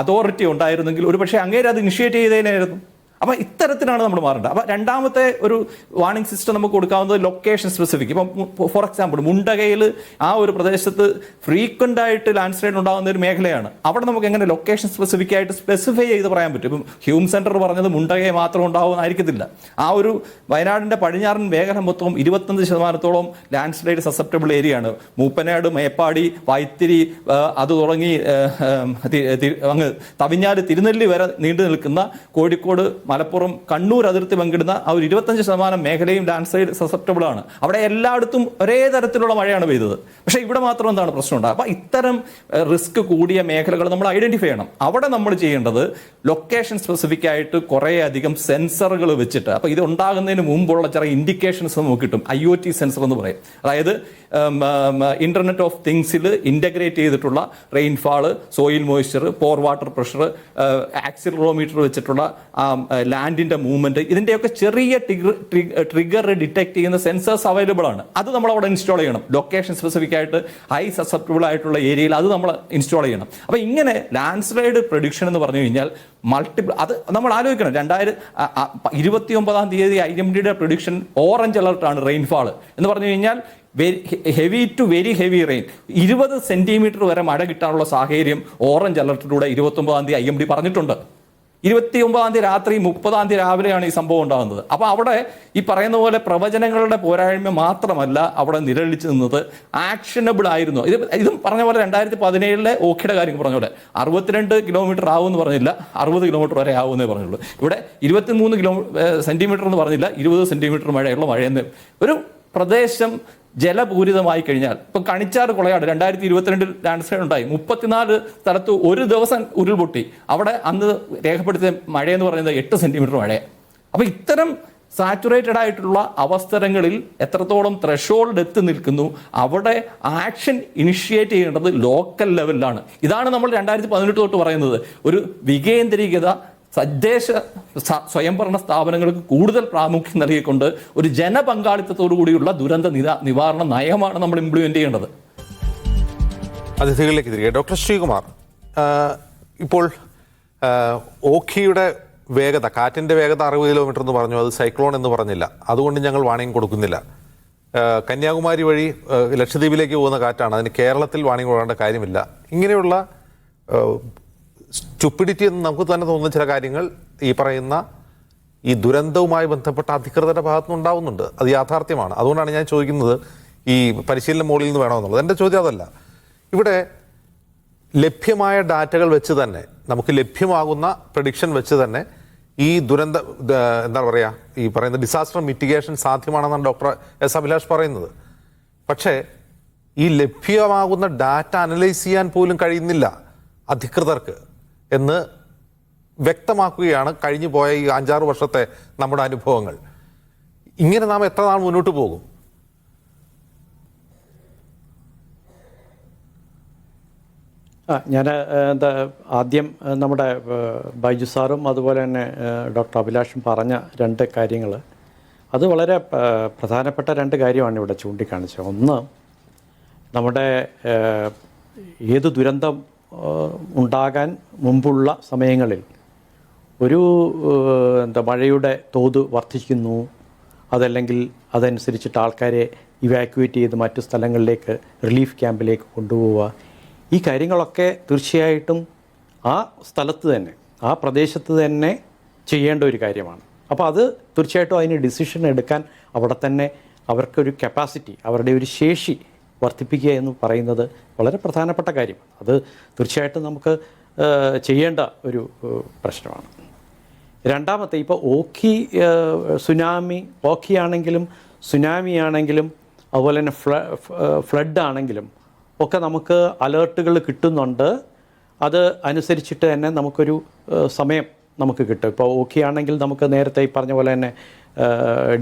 അതോറിറ്റി ഉണ്ടായിരുന്നെങ്കിൽ ഒരു പക്ഷേ അങ്ങേര് അത് ഇനിഷ്യേറ്റ് ചെയ്തേനായിരുന്നു. അപ്പോൾ ഇത്തരത്തിലാണ് നമ്മൾ മാറേണ്ടത്. അപ്പോൾ രണ്ടാമത്തെ ഒരു വാർണിംഗ് സിസ്റ്റം നമുക്ക് കൊടുക്കാവുന്നത് ലൊക്കേഷൻ സ്പെസിഫിക്. ഇപ്പം ഫോർ എക്സാമ്പിൾ മുണ്ടകയിൽ ആ ഒരു പ്രദേശത്ത് ഫ്രീക്വൻ്റ് ആയിട്ട് ലാൻഡ് സ്ലൈഡ് ഉണ്ടാകുന്ന ഒരു മേഖലയാണ്. അവിടെ നമുക്ക് എങ്ങനെ ലൊക്കേഷൻ സ്പെസിഫിക് ആയിട്ട് സ്പെസിഫൈ ചെയ്ത് പറയാൻ പറ്റും? ഇപ്പം ഹ്യൂം സെൻറ്റർ പറഞ്ഞത് മുണ്ടകയെ മാത്രം ഉണ്ടാവുമെന്നായിരിക്കത്തില്ല. ആ ഒരു വയനാടിൻ്റെ പടിഞ്ഞാറൻ മേഖല മൊത്തം 25% ലാൻഡ് സ്ലൈഡ് സസെപ്റ്റബിൾ ഏരിയയാണ്. മൂപ്പനാട്, മേപ്പാടി, വൈത്തിരി, അത് തുടങ്ങി അങ്ങ് തവിഞ്ഞാല്, തിരുനെല്ലി വരെ നീണ്ടു നിൽക്കുന്ന കോഴിക്കോട്, മലപ്പുറം, കണ്ണൂർ അതിർത്തി പങ്കിടുന്ന ആ ഒരു 25% മേഖലയും ലാൻഡ് സ്ലൈഡ് സസെപ്റ്റബിൾ ആണ്. അവിടെ എല്ലായിടത്തും ഒരേ തരത്തിലുള്ള മഴയാണ് പെയ്തത്. പക്ഷേ ഇവിടെ മാത്രം എന്താണ് പ്രശ്നമുണ്ട്? അപ്പോൾ ഇത്തരം റിസ്ക് കൂടിയ മേഖലകൾ നമ്മൾ ഐഡന്റിഫൈ ചെയ്യണം. അവിടെ നമ്മൾ ചെയ്യേണ്ടത് ലൊക്കേഷൻ സ്പെസിഫിക് ആയിട്ട് കുറേ അധികം സെൻസറുകൾ വെച്ചിട്ട്, അപ്പോൾ ഇത് ഉണ്ടാകുന്നതിന് മുമ്പുള്ള ചില ഇൻഡിക്കേഷൻസ് നമുക്ക് കിട്ടും. IoT സെൻസർ എന്ന് പറയും. അതായത് ഇന്റർനെറ്റ് ഓഫ് തിങ്സിൽ ഇൻ്റഗ്രേറ്റ് ചെയ്തിട്ടുള്ള റെയിൻഫാള്, സോയിൽ മോയ്സ്ചർ, പോർ വാട്ടർ പ്രഷർ, ആക്സിലറോമീറ്റർ വെച്ചിട്ടുള്ള ലാൻഡിൻ്റെ മൂവ്മെൻറ്റ്, ഇതിൻ്റെയൊക്കെ ചെറിയ ട്രിഗർ ഡിറ്റക്ട് ചെയ്യുന്ന സെൻസേഴ്സ് അവൈലബിൾ ആണ്. അത് നമ്മൾ അവിടെ ഇൻസ്റ്റാൾ ചെയ്യണം. ലൊക്കേഷൻ സ്പെസിഫിക് ആയിട്ട് ഹൈ സസെപ്റ്റബിൾ ആയിട്ടുള്ള ഏരിയയിൽ അത് നമ്മൾ ഇൻസ്റ്റാൾ ചെയ്യണം. അപ്പോൾ ഇങ്ങനെ ലാൻഡ് സ്ലൈഡ് പ്രൊഡിക്ഷൻ എന്ന് പറഞ്ഞു കഴിഞ്ഞാൽ മൾട്ടിപ്പിൾ, അത് നമ്മൾ ആലോചിക്കണം. 2029 IMDയുടെ പ്രൊഡിക്ഷൻ ഓറഞ്ച് അലർട്ടാണ് റെയിൻഫാൾ എന്ന് പറഞ്ഞു കഴിഞ്ഞാൽ heavy to very heavy rain, 20 centimetre വരെ മഴ കിട്ടാനുള്ള സാഹചര്യം ഓറഞ്ച് അലർട്ടിലൂടെ 29 IMD പറഞ്ഞിട്ടുണ്ട്. 29 രാത്രി 30 രാവിലെയാണ് ഈ സംഭവം ഉണ്ടാകുന്നത്. അപ്പോൾ അവിടെ ഈ പറയുന്ന പോലെ പ്രവചനങ്ങളുടെ പോരായ്മ മാത്രമല്ല അവിടെ നിഴലിച്ചു നിന്നത്, ആക്ഷനബിൾ ആയിരുന്നു. ഇതും പറഞ്ഞ പോലെ 2017 ഓഖിയുടെ കാര്യം പറഞ്ഞ പോലെ 62 കിലോമീറ്റർ ആവുമെന്ന് പറഞ്ഞില്ല, 60 കിലോമീറ്റർ വരെ ആവുമെന്നേ പറഞ്ഞുള്ളൂ. ഇവിടെ 23 സെന്റിമീറ്റർ എന്ന് പറഞ്ഞില്ല, 20 സെന്റിമീറ്റർ മഴയെന്ന് ഒരു പ്രദേശം ജലപൂരിതമായി കഴിഞ്ഞാൽ, ഇപ്പം കണിച്ചാറ് കൊളയാട് 2022 ലാൻഡ് സ്ലൈഡ് ഉണ്ടായി, 34 സ്ഥലത്ത് ഒരു ദിവസം ഉരുൾപൊട്ടി. അവിടെ അന്ന് രേഖപ്പെടുത്തിയ മഴയെന്ന് പറയുന്നത് 8 സെന്റിമീറ്റർ മഴയാണ്. അപ്പോൾ ഇത്തരം സാച്ചുറേറ്റഡ് ആയിട്ടുള്ള അവസരങ്ങളിൽ എത്രത്തോളം ത്രഷോൾഡ് എത്തി നിൽക്കുന്നു, അവിടെ ആക്ഷൻ ഇനിഷ്യേറ്റ് ചെയ്യേണ്ടത് ലോക്കൽ ലെവലിലാണ്. ഇതാണ് നമ്മൾ 2018 തൊട്ട് പറയുന്നത്. ഒരു വികേന്ദ്രീകൃത തദ്ദേശ സ്വയംഭരണ സ്ഥാപനങ്ങൾക്ക് കൂടുതൽ പ്രാമുഖ്യം നൽകിക്കൊണ്ട് ഒരു ജനപങ്കാളിത്തത്തോടു കൂടിയുള്ള ദുരന്ത നിവാരണ നയമാണ് നമ്മൾ ഇംപ്ലിമെന്റ് ചെയ്യേണ്ടത്. അതിഥികളിലേക്ക് തിരികെ. ഡോക്ടർ ശ്രീകുമാർ, ഇപ്പോൾ ഓഖിയുടെ വേഗത, കാറ്റിൻ്റെ വേഗത 60 കിലോമീറ്റർ എന്ന് പറഞ്ഞു, അത് സൈക്ലോൺ എന്ന് പറഞ്ഞില്ല. അതുകൊണ്ട് ഞങ്ങൾ വാണിംഗ് കൊടുക്കുന്നില്ല. കന്യാകുമാരി വഴി ലക്ഷദ്വീപിലേക്ക് പോകുന്ന കാറ്റാണ്, അതിന് കേരളത്തിൽ വാണിംഗ് കൊടുക്കേണ്ട കാര്യമില്ല. ഇങ്ങനെയുള്ള സ്റ്റുപ്പിഡിറ്റി എന്ന് നമുക്ക് തന്നെ തോന്നുന്ന ചില കാര്യങ്ങൾ ഈ പറയുന്ന ഈ ദുരന്തവുമായി ബന്ധപ്പെട്ട അധികൃതരുടെ ഭാഗത്തുനിന്ന് ഉണ്ടാവുന്നുണ്ട്. അത് യാഥാർത്ഥ്യമാണ്. അതുകൊണ്ടാണ് ഞാൻ ചോദിക്കുന്നത് ഈ പരിശീലന മോഡിൽ നിന്ന് വേണമെന്നുള്ളത്. എൻ്റെ ചോദ്യം അതല്ല. ഇവിടെ ലഭ്യമായ ഡാറ്റകൾ വെച്ച് തന്നെ, നമുക്ക് ലഭ്യമാകുന്ന പ്രഡിക്ഷൻ വെച്ച് തന്നെ ഈ ദുരന്ത എന്താ പറയുക, ഈ പറയുന്ന ഡിസാസ്റ്റർ മിറ്റിഗേഷൻ സാധ്യമാണെന്നാണ് ഡോക്ടർ എസ് അഭിലാഷ് പറയുന്നത്. പക്ഷേ ഈ ലഭ്യമാകുന്ന ഡാറ്റ അനലൈസ് ചെയ്യാൻ പോലും കഴിയുന്നില്ല അധികൃതർക്ക് എന്ന് വ്യക്തമാക്കുകയാണ് കഴിഞ്ഞു പോയ ഈ 5-6 വർഷത്തെ നമ്മുടെ അനുഭവങ്ങൾ. ഇങ്ങനെ നാം എത്ര നാൾ മുന്നോട്ട് പോകും? ഞാൻ ആദ്യം നമ്മുടെ ബൈജു സാറും അതുപോലെ തന്നെ ഡോക്ടർ അഭിലാഷും പറഞ്ഞ 2 കാര്യങ്ങൾ, അത് വളരെ പ്രധാനപ്പെട്ട 2 കാര്യമാണ് ഇവിടെ ചൂണ്ടിക്കാണിച്ചത്. ഒന്ന്, നമ്മുടെ ഏത് ദുരന്തം ഉണ്ടാകാൻ മുമ്പുള്ള സമയങ്ങളിൽ ഒരു മഴയുടെ തോത് വർദ്ധിക്കുന്നു, അതല്ലെങ്കിൽ അതനുസരിച്ചിട്ട് ആൾക്കാരെ ഇവാക്യുവേറ്റ് ചെയ്ത് മറ്റു സ്ഥലങ്ങളിലേക്ക്, റിലീഫ് ക്യാമ്പിലേക്ക് കൊണ്ടുപോവുക, ഈ കാര്യങ്ങളൊക്കെ തീർച്ചയായിട്ടും ആ സ്ഥലത്ത് തന്നെ, ആ പ്രദേശത്ത് തന്നെ ചെയ്യേണ്ട ഒരു കാര്യമാണ്. അപ്പോൾ അത് തീർച്ചയായിട്ടും അതിന് ഡിസിഷൻ എടുക്കാൻ അവിടെ തന്നെ അവർക്കൊരു കപ്പാസിറ്റി, അവരുടെ ഒരു ശേഷി വർദ്ധിപ്പിക്കുക എന്ന് പറയുന്നത് വളരെ പ്രധാനപ്പെട്ട കാര്യമാണ്. അത് തീർച്ചയായിട്ടും നമുക്ക് ചെയ്യേണ്ട ഒരു പ്രശ്നമാണ്. രണ്ടാമത്തെ, ഇപ്പോൾ ഓഖി ആണെങ്കിലും സുനാമി ആണെങ്കിലും അതുപോലെ തന്നെ ഫ്ലഡ് ആണെങ്കിലും ഒക്കെ നമുക്ക് അലേർട്ടുകൾ കിട്ടുന്നുണ്ട്. അത് അനുസരിച്ചിട്ട് തന്നെ നമുക്കൊരു സമയം നമുക്ക് കിട്ടും. ഇപ്പോൾ ഓഖി ആണെങ്കിൽ നമുക്ക് നേരത്തെ ഈ പറഞ്ഞ പോലെ തന്നെ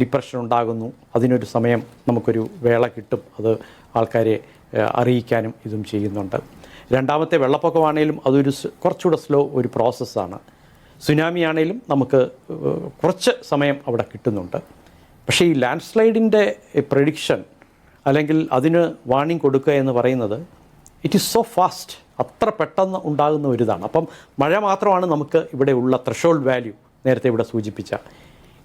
ഡിപ്രഷൻ ഉണ്ടാകുന്നു, അതിനൊരു സമയം നമുക്കൊരു വേള കിട്ടും, അത് ആൾക്കാരെ അറിയിക്കാനും ഇതും ചെയ്യുന്നുണ്ട്. രണ്ടാമത്തെ വെള്ളപ്പൊക്കമാണെങ്കിലും അതൊരു കുറച്ചുകൂടെ സ്ലോ ഒരു പ്രോസസ്സാണ്. സുനാമി ആണെങ്കിലും നമുക്ക് കുറച്ച് സമയം അവിടെ കിട്ടുന്നുണ്ട്. പക്ഷേ ഈ ലാൻഡ് സ്ലൈഡിൻ്റെ പ്രഡിക്ഷൻ അല്ലെങ്കിൽ അതിന് വാണിംഗ് കൊടുക്കുക എന്ന് പറയുന്നത് ഇറ്റ് ഈസ് സോ ഫാസ്റ്റ്, അത്ര പെട്ടെന്ന് ഉണ്ടാകുന്ന ഒരിതാണ്. അപ്പം മഴ മാത്രമാണ് നമുക്ക് ഇവിടെ ഉള്ള ത്രഷോൾഡ് വാല്യൂ നേരത്തെ ഇവിടെ സൂചിപ്പിച്ച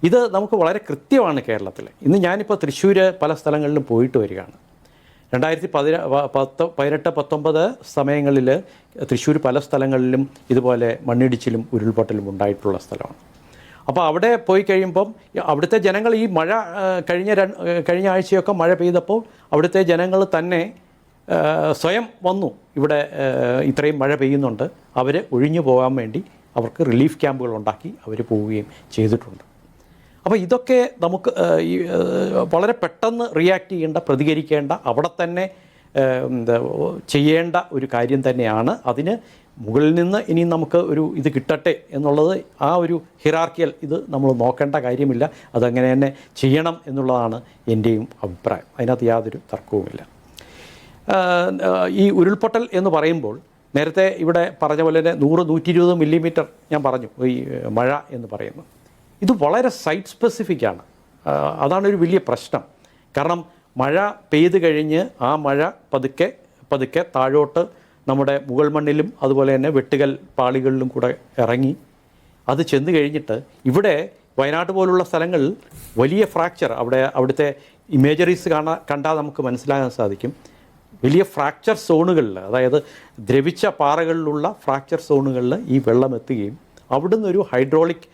ഇത് നമുക്ക് വളരെ കൃത്യമാണ് കേരളത്തിൽ. ഇന്ന് ഞാനിപ്പോൾ തൃശ്ശൂർ പല സ്ഥലങ്ങളിലും പോയിട്ട് വരികയാണ്. 2018-19 സമയങ്ങളിൽ തൃശ്ശൂർ പല സ്ഥലങ്ങളിലും ഇതുപോലെ മണ്ണിടിച്ചിലും ഉരുൾപൊട്ടലും ഉണ്ടായിട്ടുള്ള സ്ഥലമാണ്. അപ്പോൾ അവിടെ പോയി കഴിയുമ്പം അവിടുത്തെ ജനങ്ങൾ ഈ മഴ കഴിഞ്ഞ ആഴ്ചയൊക്കെ മഴ പെയ്തപ്പോൾ അവിടുത്തെ ജനങ്ങൾ തന്നെ സ്വയം വന്നു, ഇവിടെ ഇത്രയും മഴ പെയ്യുന്നുണ്ട്, അവർ ഒഴിഞ്ഞു പോകാൻ വേണ്ടി അവർക്ക് റിലീഫ് ക്യാമ്പുകൾ ഉണ്ടാക്കി അവർ പോവുകയും ചെയ്തിട്ടുണ്ട്. അപ്പോൾ ഇതൊക്കെ നമുക്ക് വളരെ പെട്ടെന്ന് റിയാക്ട് ചെയ്യേണ്ട, പ്രതികരിക്കേണ്ട, അവിടെ തന്നെ ചെയ്യേണ്ട ഒരു കാര്യം തന്നെയാണ്. അതിന് മുകളിൽ നിന്ന് ഇനി നമുക്ക് ഒരു ഇത് കിട്ടട്ടെ എന്നുള്ളത് ആ ഒരു ഹിറാർക്കിയൽ ഇത് നമ്മൾ നോക്കേണ്ട കാര്യമില്ല. അതങ്ങനെ തന്നെ ചെയ്യണം എന്നുള്ളതാണ് എൻ്റെയും അഭിപ്രായം. അതിനകത്ത് യാതൊരു തർക്കവുമില്ല. ഈ ഉരുൾപൊട്ടൽ എന്ന് പറയുമ്പോൾ നേരത്തെ ഇവിടെ പറഞ്ഞ പോലെ തന്നെ 100-120 മില്ലിമീറ്റർ ഞാൻ പറഞ്ഞു ഈ മഴ എന്ന് പറയുന്നത്. ഇത് വളരെ സൈറ്റ് സ്പെസിഫിക്കാണ്. അതാണ് ഒരു വലിയ പ്രശ്നം. കാരണം മഴ പെയ്ത് കഴിഞ്ഞ് ആ മഴ പതുക്കെ താഴോട്ട് നമ്മുടെ മുകൾ മണ്ണിലും അതുപോലെ തന്നെ വെട്ടുകൽ പാളികളിലും കൂടെ ഇറങ്ങി അത് ചെന്ന് കഴിഞ്ഞിട്ട് ഇവിടെ വയനാട് പോലുള്ള സ്ഥലങ്ങളിൽ വലിയ ഫ്രാക്ചർ, അവിടുത്തെ ഇമേജറീസ് കണ്ടാൽ നമുക്ക് മനസ്സിലാകാൻ സാധിക്കും. വലിയ ഫ്രാക്ചർ സോണുകളിൽ, അതായത് ദ്രവിച്ച പാറകളിലുള്ള ഫ്രാക്ചർ സോണുകളിൽ ഈ വെള്ളം എത്തുകയും അവിടുന്ന് ഒരു ഹൈഡ്രോളിക്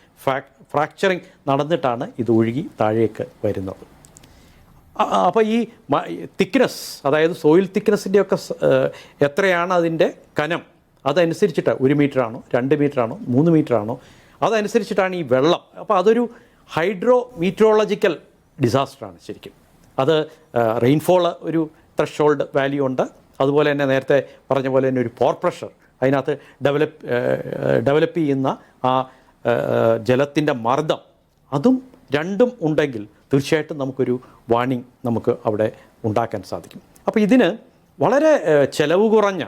ഫ്രാക്ചറിങ് നടന്നിട്ടാണ് ഇത് ഒഴുകി താഴേക്ക് വരുന്നത്. അപ്പോൾ ഈ തിക്നെസ്, അതായത് സോയിൽ തിക്നെസ്സിൻ്റെയൊക്കെ എത്രയാണ് അതിൻ്റെ കനം, അതനുസരിച്ചിട്ട് 1 മീറ്ററാണോ 2 മീറ്ററാണോ 3 മീറ്ററാണോ അതനുസരിച്ചിട്ടാണ് ഈ വെള്ളം. അപ്പോൾ അതൊരു മീറ്ററോളജിക്കൽ ഡിസാസ്റ്ററാണ് ശരിക്കും. അത് റെയിൻഫോൾ ഒരു ത്രഷോൾഡ് വാല്യൂ ഉണ്ട്. അതുപോലെ തന്നെ നേരത്തെ പറഞ്ഞ പോലെ തന്നെ ഒരു പോർ പ്രഷർ അതിനകത്ത് ഡെവലപ്പ് ചെയ്യുന്ന ആ ജലത്തിൻ്റെ മർദ്ദം, അതും രണ്ടും ഉണ്ടെങ്കിൽ തീർച്ചയായിട്ടും നമുക്കൊരു വാർണിംഗ് നമുക്ക് അവിടെ ഉണ്ടാക്കാൻ സാധിക്കും. അപ്പോൾ ഇതിന് വളരെ ചെലവ് കുറഞ്ഞ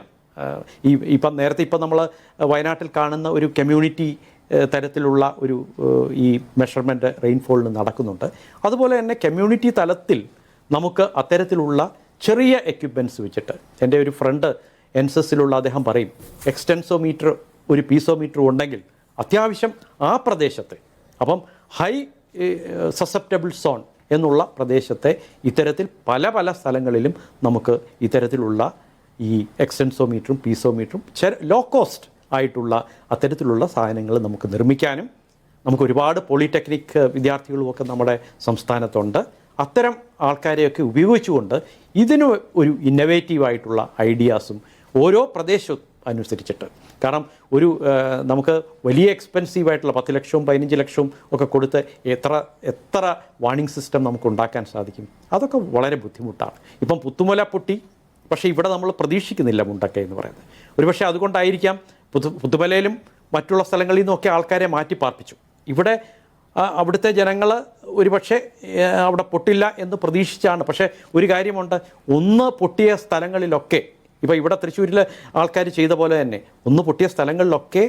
നേരത്തെ നമ്മൾ വയനാട്ടിൽ കാണുന്ന ഒരു കമ്മ്യൂണിറ്റി തരത്തിലുള്ള ഒരു ഈ മെഷർമെൻറ്റ് റെയിൻഫോളിന് നടക്കുന്നുണ്ട്. അതുപോലെ തന്നെ കമ്മ്യൂണിറ്റി തലത്തിൽ നമുക്ക് അത്തരത്തിലുള്ള ചെറിയ എക്യുപ്മെൻറ്റ്സ് വെച്ചിട്ട്, എൻ്റെ ഒരു ഫ്രണ്ട് എൻസസിലുള്ള അദ്ദേഹം പറയും, എക്സ്റ്റൻസോമീറ്റർ ഒരു പീസോമീറ്റർ ഉണ്ടെങ്കിൽ അത്യാവശ്യം ആ പ്രദേശത്തെ, അപ്പം ഹൈ സസെപ്റ്റബിൾ സോൺ എന്നുള്ള പ്രദേശത്തെ ഇത്തരത്തിൽ പല സ്ഥലങ്ങളിലും നമുക്ക് ഇത്തരത്തിലുള്ള ഈ എക്സ്റ്റൻസോമീറ്ററും പീസോമീറ്ററും ലോ കോസ്റ്റ് ആയിട്ടുള്ള അത്തരത്തിലുള്ള സാധനങ്ങൾ നമുക്ക് നിർമ്മിക്കാനും, നമുക്ക് ഒരുപാട് പോളിടെക്നിക് വിദ്യാർത്ഥികളുമൊക്കെ നമ്മുടെ സംസ്ഥാനത്തുണ്ട്. അത്തരം ആൾക്കാരെയൊക്കെ ഉപയോഗിച്ചുകൊണ്ട് ഇതിന് ഒരു ഇന്നവേറ്റീവായിട്ടുള്ള ഐഡിയാസും ഓരോ പ്രദേശവും അനുസരിച്ചിട്ട്, കാരണം നമുക്ക് വലിയ എക്സ്പെൻസീവായിട്ടുള്ള 10 ലക്ഷവും 15 ലക്ഷവും ഒക്കെ കൊടുത്ത് എത്ര വാർണിംഗ് സിസ്റ്റം നമുക്ക് ഉണ്ടാക്കാൻ സാധിക്കും? അതൊക്കെ വളരെ ബുദ്ധിമുട്ടാണ്. ഇപ്പം പുത്തുമല പൊട്ടി, പക്ഷേ ഇവിടെ നമ്മൾ പ്രതീക്ഷിക്കുന്നില്ല മുണ്ടക്കൈ എന്ന് പറയുന്നത്. ഒരുപക്ഷെ അതുകൊണ്ടായിരിക്കാം പുത്തുമലയിലും മറ്റുള്ള സ്ഥലങ്ങളിൽ നിന്നൊക്കെ ആൾക്കാരെ മാറ്റി പാർപ്പിച്ചു. ഇവിടെ അവിടുത്തെ ജനങ്ങൾ ഒരുപക്ഷെ അവിടെ പൊട്ടില്ല എന്ന് പ്രതീക്ഷിച്ചാണ്. പക്ഷേ ഒരു കാര്യമുണ്ട്, ഒന്ന് പൊട്ടിയ സ്ഥലങ്ങളിലൊക്കെ, ഇപ്പോൾ ഇവിടെ തൃശ്ശൂരിൽ ആൾക്കാർ ചെയ്ത പോലെ തന്നെ ഒന്ന് പൊട്ടിയ സ്ഥലങ്ങളിലൊക്കെ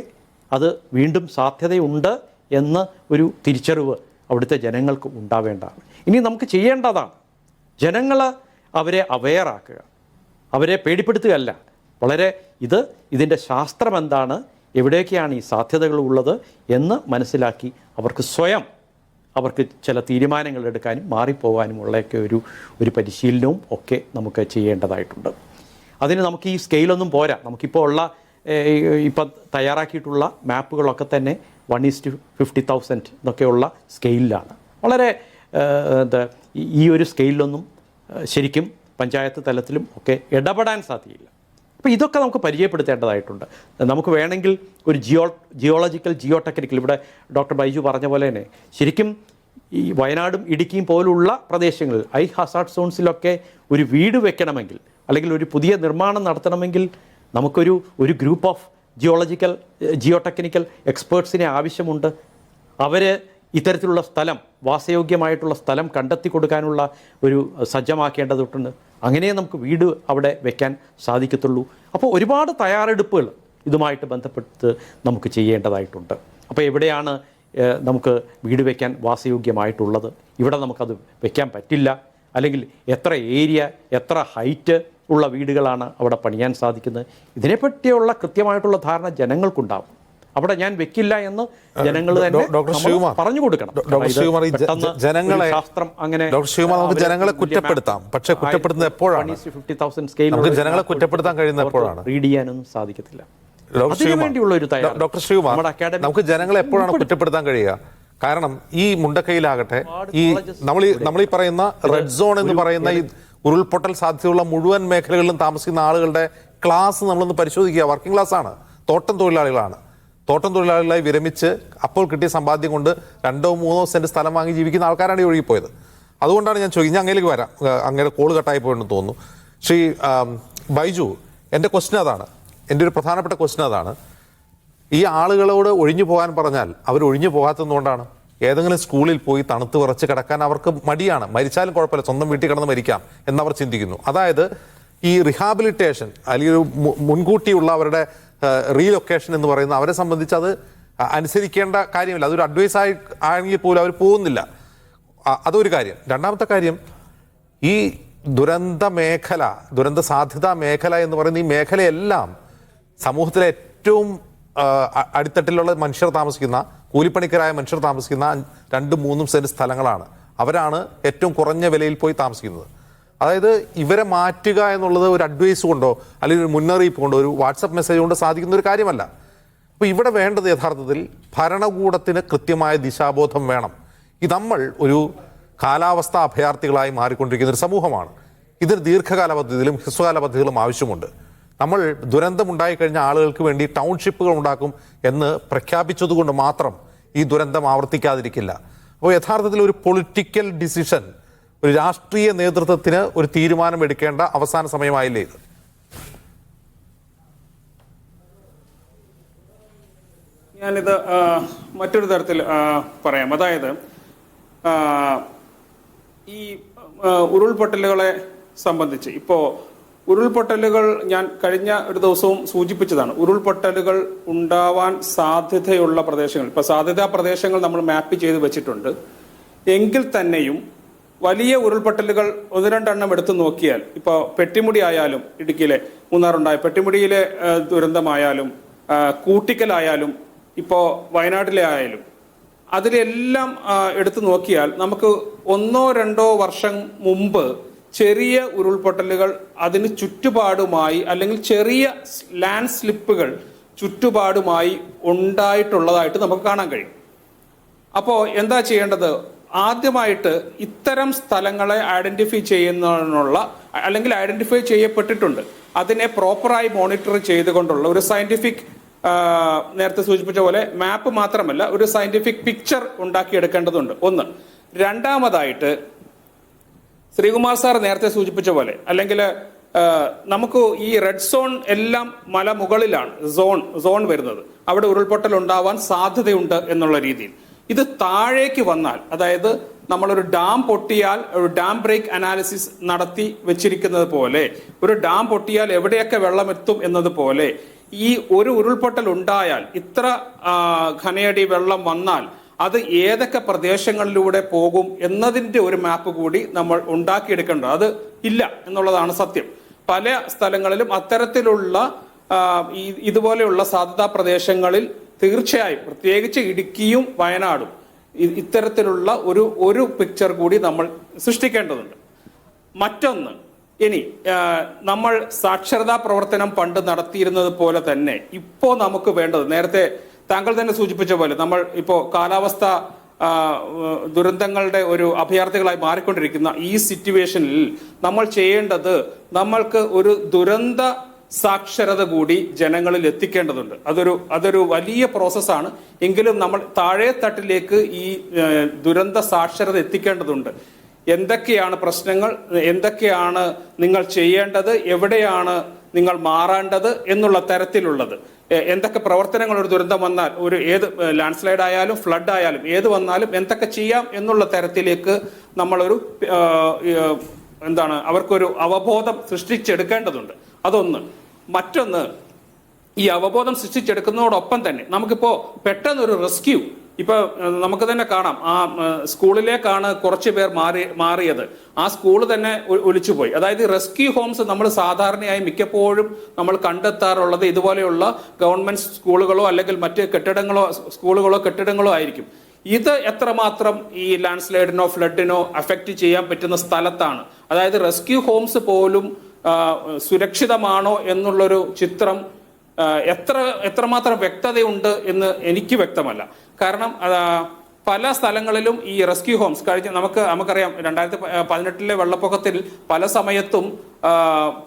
അത് വീണ്ടും സാധ്യതയുണ്ട് എന്ന് ഒരു തിരിച്ചറിവ് അവിടുത്തെ ജനങ്ങൾക്ക് ഉണ്ടാവേണ്ടതാണ്. ഇനി നമുക്ക് ചെയ്യേണ്ടതാണ് അവരെ അവെയറാക്കുക, അവരെ പേടിപ്പെടുത്തുകയല്ല, വളരെ ഇതിൻ്റെ ശാസ്ത്രം എന്താണ്, എവിടെയൊക്കെയാണ് ഈ സാധ്യതകൾ ഉള്ളത് എന്ന് മനസ്സിലാക്കി അവർക്ക് ചില തീരുമാനങ്ങൾ എടുക്കാനും മാറിപ്പോകാനുമുള്ളയൊക്കെ ഒരു പരിശീലനവും ഒക്കെ നമുക്ക് ചെയ്യേണ്ടതായിട്ടുണ്ട്. അതിന് നമുക്ക് ഈ സ്കെയിലൊന്നും പോരാ. നമുക്കിപ്പോൾ ഇപ്പം തയ്യാറാക്കിയിട്ടുള്ള മാപ്പുകളൊക്കെ തന്നെ 1:50,000 എന്നൊക്കെയുള്ള സ്കെയിലിലാണ്. വളരെ ഈ ഒരു സ്കെയിലൊന്നും ശരിക്കും പഞ്ചായത്ത് തലത്തിലും ഒക്കെ ഇടപെടാൻ സാധ്യതയില്ല. അപ്പോൾ ഇതൊക്കെ നമുക്ക് പരിചയപ്പെടുത്തേണ്ടതായിട്ടുണ്ട്. നമുക്ക് വേണമെങ്കിൽ ഒരു ജിയോളജിക്കൽ ജിയോ ടെക്നിക്കൽ, ഇവിടെ ഡോക്ടർ ബൈജു പറഞ്ഞ പോലെ തന്നെ ശരിക്കും ഈ വയനാടും ഇടുക്കിയും പോലുള്ള പ്രദേശങ്ങളിൽ ഹൈ ഹസാർഡ് സോൺസിലൊക്കെ ഒരു വീട് വെക്കണമെങ്കിൽ അല്ലെങ്കിൽ ഒരു പുതിയ നിർമ്മാണം നടത്തണമെങ്കിൽ നമുക്കൊരു ഗ്രൂപ്പ് ഓഫ് ജിയോ ടെക്നിക്കൽ എക്സ്പേർട്സിനെ ആവശ്യമുണ്ട്. അവർ ഇത്തരത്തിലുള്ള സ്ഥലം, വാസയോഗ്യമായിട്ടുള്ള സ്ഥലം കണ്ടെത്തി കൊടുക്കാനുള്ള ഒരു സജ്ജമാക്കേണ്ടതുണ്ട്. അങ്ങനെ നമുക്ക് വീട് അവിടെ വെക്കാൻ സാധിക്കത്തുള്ളൂ. അപ്പോൾ ഒരുപാട് തയ്യാറെടുപ്പുകൾ ഇതുമായിട്ട് ബന്ധപ്പെട്ട് നമുക്ക് ചെയ്യേണ്ടതായിട്ടുണ്ട്. അപ്പോൾ എവിടെയാണ് നമുക്ക് വീട് വയ്ക്കാൻ വാസയോഗ്യമായിട്ടുള്ളത്, ഇവിടെ നമുക്കത് വയ്ക്കാൻ പറ്റില്ല, അല്ലെങ്കിൽ എത്ര ഏരിയ, എത്ര ഹൈറ്റ് ഉള്ള വീടുകളാണ് അവിടെ പണിയാൻ സാധിക്കുന്നത്, ഇതിനെപ്പറ്റിയുള്ള കൃത്യമായിട്ടുള്ള ധാരണ ജനങ്ങൾക്കുണ്ടാവും. അവിടെ ഞാൻ വെക്കില്ല എന്ന് ജനങ്ങൾ തന്നെ ഡോക്ടർ നമ്മൾ ശിവകുമാർ പറഞ്ഞു കൊടുക്കണം. ഡോക്ടർ ശിവകുമാർ, ഈ പെട്ടെന്ന് ജനങ്ങളെ ശാസ്ത്രം അങ്ങനെ ഡോക്ടർ ശിവകുമാർ, നമുക്ക് ജനങ്ങളെ കുറ്റപ്പെടുത്താം, പക്ഷെ കുറ്റപ്പെടുന്നത് എപ്പോഴാണ്? 50,000 സ്കെയിൽ നമുക്ക് ജനങ്ങളെ കുറ്റപ്പെടുത്താൻ കഴിയുന്ന എപ്പോഴാണ്? റീഡ് ചെയ്യാനൊന്നും സാധിക്കത്തില്ല. ഡോക്ടർ വേണ്ടിയുള്ള ശിവകുമാർ, നമുക്ക് ജനങ്ങളെ എപ്പോഴാണ് കുറ്റപ്പെടുത്താൻ കഴിയുക? കാരണം ഈ മുണ്ടക്കയിലാകട്ടെ, ഈ നമ്മൾ ഈ പറയുന്ന റെഡ് സോൺ എന്ന് പറയുന്ന ഈ ഉരുൾപൊട്ടൽ സാധ്യതയുള്ള മുഴുവൻ മേഖലകളിലും താമസിക്കുന്ന ആളുകളുടെ ക്ലാസ് നമ്മളൊന്ന് പരിശോധിക്കുക. വർക്കിംഗ് ക്ലാസ് ആണ്, തോട്ടം തൊഴിലാളികളാണ്. തോട്ടം തൊഴിലാളികളായി വിരമിച്ച് അപ്പോൾ കിട്ടിയ സമ്പാദ്യം കൊണ്ട് 2-3 സെന്റ് സ്ഥലം വാങ്ങി ജീവിക്കുന്ന ആൾക്കാരാണ് ഈ ഒഴുകിപ്പോയത്. അതുകൊണ്ടാണ് ഞാൻ ചോദിക്കുന്നത്. ഞാൻ അങ്ങേലേക്ക് വരാം, അങ്ങയുടെ കോള് കട്ടായി പോയെന്ന് തോന്നുന്നു. ശ്രീ ബൈജു, എൻ്റെ ക്വസ്റ്റ്യൻ അതാണ്, എൻ്റെ ഒരു പ്രധാനപ്പെട്ട ക്വസ്റ്റ്യൻ അതാണ്. ഈ ആളുകളോട് ഒഴിഞ്ഞു പോകാൻ പറഞ്ഞാൽ അവർ ഒഴിഞ്ഞു പോകാത്തതുകൊണ്ടാണ്. ഏതെങ്കിലും സ്കൂളിൽ പോയി തണുത്ത് വിറച്ച് കിടക്കാൻ അവർക്ക് മടിയാണ്. മരിച്ചാലും കുഴപ്പമില്ല, സ്വന്തം വീട്ടിൽ കിടന്ന് മരിക്കാം എന്നവർ ചിന്തിക്കുന്നു. അതായത് ഈ റിഹാബിലിറ്റേഷൻ അല്ലെങ്കിൽ മുൻകൂട്ടിയുള്ള അവരുടെ റീലൊക്കേഷൻ എന്ന് പറയുന്ന അവരെ സംബന്ധിച്ച് അത് അനുസരിക്കേണ്ട കാര്യമില്ല. അതൊരു അഡ്വൈസ് ആണെങ്കിൽ പോലും അവർ പോകുന്നില്ല. അതൊരു കാര്യം. രണ്ടാമത്തെ കാര്യം, ഈ ദുരന്ത സാധ്യതാ മേഖല എന്ന് പറയുന്ന ഈ മേഖലയെല്ലാം സമൂഹത്തിലെ ഏറ്റവും അടിത്തട്ടിലുള്ള മനുഷ്യർ താമസിക്കുന്ന, കൂലിപ്പണിക്കരായ മനുഷ്യർ താമസിക്കുന്ന 2-3 സെന്റ് സ്ഥലങ്ങളാണ്. അവരാണ് ഏറ്റവും കുറഞ്ഞ വിലയിൽ പോയി താമസിക്കുന്നത്. അതായത് ഇവരെ മാറ്റുക എന്നുള്ളത് ഒരു അഡ്വൈസ് കൊണ്ടോ അല്ലെങ്കിൽ ഒരു മുന്നറിയിപ്പ് കൊണ്ടോ ഒരു വാട്സപ്പ് മെസ്സേജ് കൊണ്ടോ സാധിക്കുന്ന ഒരു കാര്യമല്ല. അപ്പോൾ ഇവിടെ വേണ്ടത് യഥാർത്ഥത്തിൽ ഭരണകൂടത്തിന് കൃത്യമായ ദിശാബോധം വേണം. നമ്മൾ ഒരു കാലാവസ്ഥാ അഭയാർത്ഥികളായി മാറിക്കൊണ്ടിരിക്കുന്ന ഒരു സമൂഹമാണ്. ഇതിന് ദീർഘകാല പദ്ധതിയിലും ഹ്രസ്വകാല പദ്ധതികളും ആവശ്യമുണ്ട്. നമ്മൾ ദുരന്തമുണ്ടായിക്കഴിഞ്ഞ ആളുകൾക്ക് വേണ്ടി ടൗൺഷിപ്പുകൾ ഉണ്ടാക്കും എന്ന് പ്രഖ്യാപിച്ചതുകൊണ്ട് മാത്രം ഈ ദുരന്തം ആവർത്തിക്കാതിരിക്കില്ല. അപ്പോൾ യഥാർത്ഥത്തിൽ ഒരു പൊളിറ്റിക്കൽ ഡിസിഷൻ, ഒരു രാഷ്ട്രീയ നേതൃത്വത്തിന് ഒരു തീരുമാനം എടുക്കേണ്ട അവസാന സമയമായില്ലേ ഇത്? ഞാനിത് മറ്റൊരു തരത്തിൽ പറയാം. അതായത് ഈ ഉരുൾപൊട്ടലുകളെ സംബന്ധിച്ച് ഇപ്പോൾ ഉരുൾപൊട്ടലുകൾ ഞാൻ കഴിഞ്ഞ ഒരു ദിവസവും സൂചിപ്പിച്ചതാണ്. ഉരുൾപൊട്ടലുകൾ ഉണ്ടാവാൻ സാധ്യതയുള്ള പ്രദേശങ്ങൾ, ഇപ്പോൾ സാധ്യതാ പ്രദേശങ്ങൾ നമ്മൾ മാപ്പ് ചെയ്ത് വെച്ചിട്ടുണ്ട്. എങ്കിൽ തന്നെയും വലിയ ഉരുൾപൊട്ടലുകൾ 1-2 എണ്ണം എടുത്തു നോക്കിയാൽ, ഇപ്പോൾ പെട്ടിമുടി ആയാലും, ഇടുക്കിയിലെ മൂന്നാറുണ്ടായ പെട്ടിമുടിയിലെ ദുരന്തമായാലും, കൂട്ടിക്കലായാലും, ഇപ്പോൾ വയനാട്ടിലെ ആയാലും, അതിലെല്ലാം എടുത്തു നോക്കിയാൽ നമുക്ക് 1-2 വർഷം മുമ്പ് ചെറിയ ഉരുൾപൊട്ടലുകൾ അതിന് ചുറ്റുപാടുമായി അല്ലെങ്കിൽ ചെറിയ ലാൻഡ് സ്ലിപ്പുകൾ ചുറ്റുപാടുമായി ഉണ്ടായിട്ടുള്ളതായിട്ട് നമുക്ക് കാണാൻ കഴിയും. അപ്പോൾ എന്താ ചെയ്യേണ്ടത്? ആദ്യമായിട്ട് ഇത്തരം സ്ഥലങ്ങളെ ഐഡന്റിഫൈ ചെയ്യുന്നതിനുള്ള അല്ലെങ്കിൽ ഐഡന്റിഫൈ ചെയ്യപ്പെട്ടിട്ടുണ്ട്, അതിനെ പ്രോപ്പറായി മോണിറ്റർ ചെയ്തുകൊണ്ടുള്ള ഒരു സയന്റിഫിക്, നേരത്തെ സൂചിപ്പിച്ച പോലെ മാപ്പ് മാത്രമല്ല, ഒരു സയന്റിഫിക് പിക്ചർ ഉണ്ടാക്കിയെടുക്കേണ്ടതുണ്ട്. ഒന്ന്. രണ്ടാമതായിട്ട് ശ്രീകുമാർ സാർ നേരത്തെ സൂചിപ്പിച്ച പോലെ, അല്ലെങ്കിൽ നമുക്ക് ഈ റെഡ് സോൺ എല്ലാം മല മുകളിലാണ് സോൺ വരുന്നത്, അവിടെ ഉരുൾപൊട്ടൽ ഉണ്ടാവാൻ സാധ്യതയുണ്ട് എന്നുള്ള രീതിയിൽ. ഇത് താഴേക്ക് വന്നാൽ, അതായത് നമ്മളൊരു ഡാം പൊട്ടിയാൽ ഒരു ഡാം ബ്രേക്ക് അനാലിസിസ് നടത്തി വെച്ചിരിക്കുന്നത് പോലെ, ഒരു ഡാം പൊട്ടിയാൽ എവിടെയൊക്കെ വെള്ളം എത്തും എന്നതുപോലെ ഈ ഒരു ഉരുൾപൊട്ടൽ ഉണ്ടായാൽ ഇത്ര ഘനയടി വെള്ളം വന്നാൽ അത് ഏതൊക്കെ പ്രദേശങ്ങളിലൂടെ പോകും എന്നതിൻ്റെ ഒരു മാപ്പ് കൂടി നമ്മൾ ഉണ്ടാക്കിയെടുക്കേണ്ടത്. അത് ഇല്ല എന്നുള്ളതാണ് സത്യം. പല സ്ഥലങ്ങളിലും അത്തരത്തിലുള്ള ഇതുപോലെയുള്ള സാധ്യതാ പ്രദേശങ്ങളിൽ തീർച്ചയായും, പ്രത്യേകിച്ച് ഇടുക്കിയും വയനാടും, ഇത്തരത്തിലുള്ള ഒരു പിക്ചർ കൂടി നമ്മൾ സൃഷ്ടിക്കേണ്ടതുണ്ട്. മറ്റൊന്ന്, ഇനി നമ്മൾ സാക്ഷരതാ പ്രവർത്തനം പണ്ട് നടത്തിയിരുന്നത് പോലെ തന്നെ ഇപ്പോൾ നമുക്ക് വേണ്ടത്, നേരത്തെ താങ്കൾ തന്നെ സൂചിപ്പിച്ച പോലെ, നമ്മൾ ഇപ്പോൾ കാലാവസ്ഥ ദുരന്തങ്ങളുടെ ഒരു അഭയാർത്ഥികളായി മാറിക്കൊണ്ടിരിക്കുന്ന ഈ സിറ്റുവേഷനിൽ നമ്മൾ ചെയ്യേണ്ടത്, നമ്മൾക്ക് ഒരു ദുരന്ത സാക്ഷരത കൂടി ജനങ്ങളിൽ എത്തിക്കേണ്ടതുണ്ട്. അതൊരു വലിയ പ്രോസസ്സാണ്. എങ്കിലും നമ്മൾ താഴെ തട്ടിലേക്ക് ഈ ദുരന്ത സാക്ഷരത എത്തിക്കേണ്ടതുണ്ട്. എന്തൊക്കെയാണ് പ്രശ്നങ്ങൾ, എന്തൊക്കെയാണ് നിങ്ങൾ ചെയ്യേണ്ടത്, എവിടെയാണ് നിങ്ങൾ മാറേണ്ടത് എന്നുള്ള തരത്തിലുള്ളത്, എന്തൊക്കെ പ്രവർത്തനങ്ങൾ ഒരു ദുരന്തം വന്നാൽ, ഏത് ലാൻഡ് സ്ലൈഡ് ആയാലും ഫ്ലഡ് ആയാലും ഏത് വന്നാലും എന്തൊക്കെ ചെയ്യാം എന്നുള്ള തരത്തിലേക്ക് നമ്മളൊരു അവർക്കൊരു അവബോധം സൃഷ്ടിച്ചെടുക്കേണ്ടതുണ്ട്. അതൊന്ന്. മറ്റൊന്ന്, ഈ അവബോധം സൃഷ്ടിച്ചെടുക്കുന്നതോടൊപ്പം തന്നെ നമുക്കിപ്പോൾ പെട്ടെന്നൊരു റെസ്ക്യൂ, ഇപ്പൊ നമുക്ക് തന്നെ കാണാം, ആ സ്കൂളിലേക്കാണ് കുറച്ച് പേർ മാറിയത്. ആ സ്കൂൾ തന്നെ ഒലിച്ചുപോയി. അതായത് റെസ്ക്യൂ ഹോംസ് നമ്മൾ സാധാരണയായി മിക്കപ്പോഴും നമ്മൾ കണ്ടെത്താറുള്ളത് ഇതുപോലെയുള്ള ഗവൺമെന്റ് സ്കൂളുകളോ അല്ലെങ്കിൽ മറ്റ് കെട്ടിടങ്ങളോ ആയിരിക്കും. ഇത് എത്രമാത്രം ഈ ലാൻഡ് സ്ലൈഡിനോ ഫ്ലഡിനോ അഫക്റ്റ് ചെയ്യാൻ പറ്റുന്ന സ്ഥലത്താണ്. അതായത് റെസ്ക്യൂ ഹോംസ് പോലും സുരക്ഷിതമാണോ എന്നുള്ളൊരു ചിത്രം എത്രമാത്രം വ്യക്തതയുണ്ട് എന്ന് എനിക്ക് വ്യക്തമല്ല. കാരണം പല സ്ഥലങ്ങളിലും ഈ റെസ്ക്യൂ ഹോംസ് നമുക്കറിയാം 2018 വെള്ളപ്പൊക്കത്തിൽ പല സമയത്തും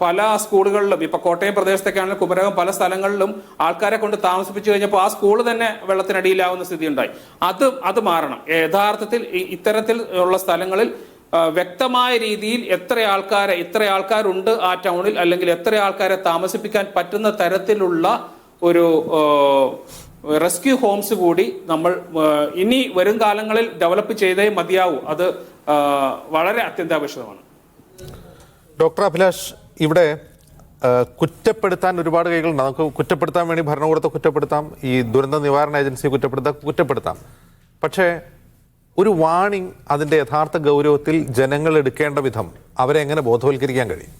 പല സ്കൂളുകളിലും, ഇപ്പൊ കോട്ടയം പ്രദേശത്തൊക്കെയാണെങ്കിൽ കുമരകം പല സ്ഥലങ്ങളിലും ആൾക്കാരെ കൊണ്ട് താമസിപ്പിച്ചു കഴിഞ്ഞപ്പോൾ ആ സ്കൂൾ തന്നെ വെള്ളത്തിനടിയിലാവുന്ന സ്ഥിതി ഉണ്ടായി. അത് മാറണം. യഥാർത്ഥത്തിൽ ഇത്തരത്തിൽ ഉള്ള സ്ഥലങ്ങളിൽ വ്യക്തമായ രീതിയിൽ എത്ര ആൾക്കാരുണ്ട് ആ ടൗണിൽ, അല്ലെങ്കിൽ എത്ര ആൾക്കാരെ താമസിപ്പിക്കാൻ പറ്റുന്ന തരത്തിലുള്ള ഒരു റെസ്ക്യൂ ഹോംസ് കൂടി നമ്മൾ ഇനി വരും കാലങ്ങളിൽ ഡെവലപ്പ് ചെയ്തേ മതിയാവൂ. അത് വളരെ അത്യന്താപേക്ഷിതമാണ്. ഡോക്ടർ അഭിലാഷ്, ഇവിടെ കുറ്റപ്പെടുത്താൻ ഒരുപാട് കൈകളുണ്ട്. നമുക്ക് കുറ്റപ്പെടുത്താൻ വേണ്ടി ഭരണകൂടത്തെ കുറ്റപ്പെടുത്താം, ഈ ദുരന്ത നിവാരണ ഏജൻസിയെ കുറ്റപ്പെടുത്താം. പക്ഷേ ഒരു വാണിംഗ് അതിൻ്റെ യഥാർത്ഥ ഗൗരവത്തിൽ ജനങ്ങൾ എടുക്കേണ്ട വിധം അവരെ എങ്ങനെ ബോധവൽക്കരിക്കാൻ കഴിയും?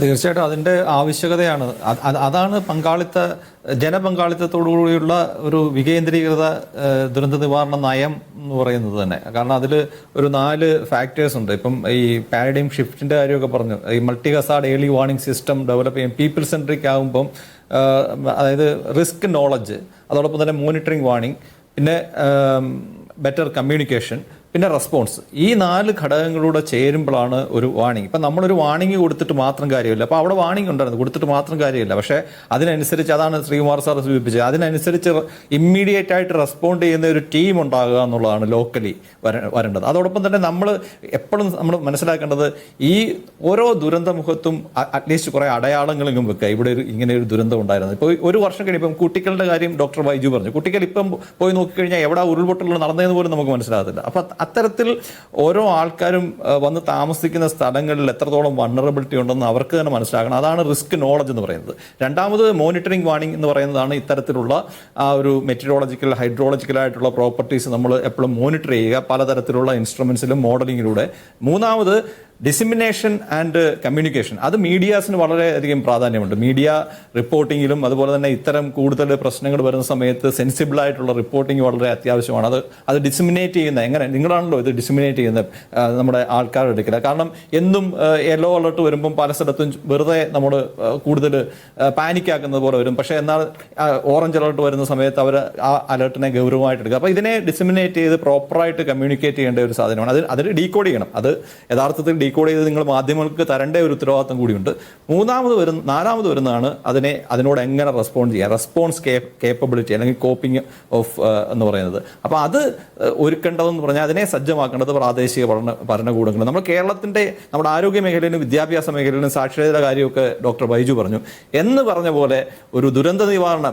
തീർച്ചയായിട്ടും അതിൻ്റെ ആവശ്യകതയാണ്. അതാണ് ജനപങ്കാളിത്തത്തോടുകൂടിയുള്ള ഒരു വികേന്ദ്രീകൃത ദുരന്ത നിവാരണ നയം എന്ന് പറയുന്നത് തന്നെ. കാരണം അതിൽ ഒരു 4 ഫാക്ടേഴ്സ് ഉണ്ട്. ഇപ്പം ഈ പാരഡൈം ഷിഫ്റ്റിൻ്റെ കാര്യമൊക്കെ പറഞ്ഞു. ഈ multi Hazard early warning system develop ചെയ്യും. പീപ്പിൾ സെൻട്രിക് ആകുമ്പം അതായത് റിസ്ക് നോളജ്, അതോടൊപ്പം തന്നെ മോണിറ്ററിംഗ് വാർണിംഗ്, പിന്നെ ബെറ്റർ കമ്മ്യൂണിക്കേഷൻ, പിന്നെ റെസ്പോൺസ്. ഈ 4 ഘടകങ്ങളൂടെ ചേരുമ്പോഴാണ് ഒരു വാണിംഗ്. ഇപ്പം നമ്മളൊരു വാണിംഗ് കൊടുത്തിട്ട് മാത്രം കാര്യമില്ല. അപ്പോൾ അവിടെ വാണിംഗ് ഉണ്ടായിരുന്നു, കൊടുത്തിട്ട് മാത്രം കാര്യമില്ല. പക്ഷേ അതിനനുസരിച്ച്, അതാണ് ശ്രീകുമാർ സാർ സൂചിപ്പിച്ചത്, അതിനനുസരിച്ച് ഇമ്മീഡിയറ്റ് ആയിട്ട് റെസ്പോണ്ട് ചെയ്യുന്ന ഒരു ടീം ഉണ്ടാകുക എന്നുള്ളതാണ് ലോക്കലി വരേണ്ടത്. അതോടൊപ്പം തന്നെ നമ്മൾ എപ്പോഴും മനസ്സിലാക്കേണ്ടത്, ഈ ഓരോ ദുരന്തമുഖത്തും അറ്റ്ലീസ്റ്റ് കുറേ അടയാളങ്ങളെങ്കിലും വെക്കുക. ഇവിടെ ഇങ്ങനെ ഒരു ദുരന്തം ഉണ്ടായിരുന്നു. ഇപ്പോൾ ഒരു വർഷം കഴിയുമ്പം കുട്ടികളുടെ കാര്യം ഡോക്ടർ ബൈജു പറഞ്ഞു. കുട്ടികൾ ഇപ്പം പോയി നോക്കിക്കഴിഞ്ഞാൽ എവിടെ ഉരുൾപൊട്ടലുകൾ നടന്നതെന്ന് പോലും നമുക്ക് മനസ്സിലാകത്തില്ല. അപ്പം അത്തരത്തിൽ ഓരോ ആൾക്കാരും വന്ന് താമസിക്കുന്ന സ്ഥലങ്ങളിൽ എത്രത്തോളം വൾണറബിലിറ്റി ഉണ്ടെന്ന് അവർക്ക് തന്നെ മനസ്സിലാക്കണം. അതാണ് റിസ്ക് നോളജ് എന്ന് പറയുന്നത്. രണ്ടാമത് മോണിറ്ററിംഗ് വാർണിംഗ് എന്ന് പറയുന്നതാണ് ഇത്തരത്തിലുള്ള ആ ഒരു മെറ്റീരിയോളജിക്കൽ, ഹൈഡ്രോളജിക്കലായിട്ടുള്ള പ്രോപ്പർട്ടീസ് നമ്മൾ എപ്പോഴും മോണിറ്റർ ചെയ്യുക പലതരത്തിലുള്ള ഇൻസ്ട്രുമെന്റ്സിലും മോഡലിങ്ങിലൂടെ. മൂന്നാമത് ഡിസിമിനേഷൻ ആൻഡ് കമ്മ്യൂണിക്കേഷൻ. അത് മീഡിയാസിന് വളരെയധികം പ്രാധാന്യമുണ്ട്. മീഡിയ റിപ്പോർട്ടിങ്ങിലും അതുപോലെ തന്നെ ഇത്തരം കൂടുതൽ പ്രശ്നങ്ങൾ വരുന്ന സമയത്ത് സെൻസിബിൾ ആയിട്ടുള്ള റിപ്പോർട്ടിംഗ് വളരെ അത്യാവശ്യമാണ്. അത് ഡിസിമിനേറ്റ് ചെയ്യുന്ന, എങ്ങനെ നിങ്ങളാണല്ലോ ഇത് ഡിസിമിനേറ്റ് ചെയ്യുന്നത് നമ്മുടെ ആൾക്കാരുടെ എടുക്കില്ല. കാരണം എന്നും യെല്ലോ അലർട്ട് വരുമ്പം പല സ്ഥലത്തും വെറുതെ നമ്മൾ കൂടുതൽ പാനിക്കാക്കുന്നത് പോലെ വരും. പക്ഷേ എന്നാൽ ഓറഞ്ച് അലർട്ട് വരുന്ന സമയത്ത് അവർ ആ അലർട്ടിനെ ഗൗരവമായിട്ട് എടുക്കുക. അപ്പോൾ ഇതിനെ ഡിസിമിനേറ്റ് ചെയ്ത് പ്രോപ്പറായിട്ട് കമ്മ്യൂണിക്കേറ്റ് ചെയ്യേണ്ട ഒരു സാധനമാണ്. അതിൽ ഡീകോഡ് ചെയ്യണം. അത് യഥാർത്ഥത്തിൽ ഡീകോഡ് ചെയ്ത് നിങ്ങൾ മാധ്യമങ്ങൾക്ക് തരേണ്ട ഒരു ഉത്തരവാദിത്തം കൂടിയുണ്ട്. നാലാമത് വരുന്നതാണ് അതിനോട് എങ്ങനെ റെസ്പോണ്ട് ചെയ്യുക, റെസ്പോൺസ് കേപ്പബിലിറ്റി അല്ലെങ്കിൽ കോപ്പിംഗ് ഓഫ് എന്ന് പറയുന്നത്. അപ്പോൾ അത് ഒരുക്കേണ്ടതെന്ന് പറഞ്ഞാൽ അതിനെ സജ്ജമാക്കേണ്ടത് പ്രാദേശിക ഭരണകൂടങ്ങൾ. നമ്മൾ നമ്മുടെ ആരോഗ്യ മേഖലയിലും വിദ്യാഭ്യാസ മേഖലയിലും സാക്ഷരതയുടെ കാര്യമൊക്കെ ഡോക്ടർ ബൈജു പറഞ്ഞു. എന്ന് പറഞ്ഞ പോലെ ഒരു ദുരന്ത നിവാരണ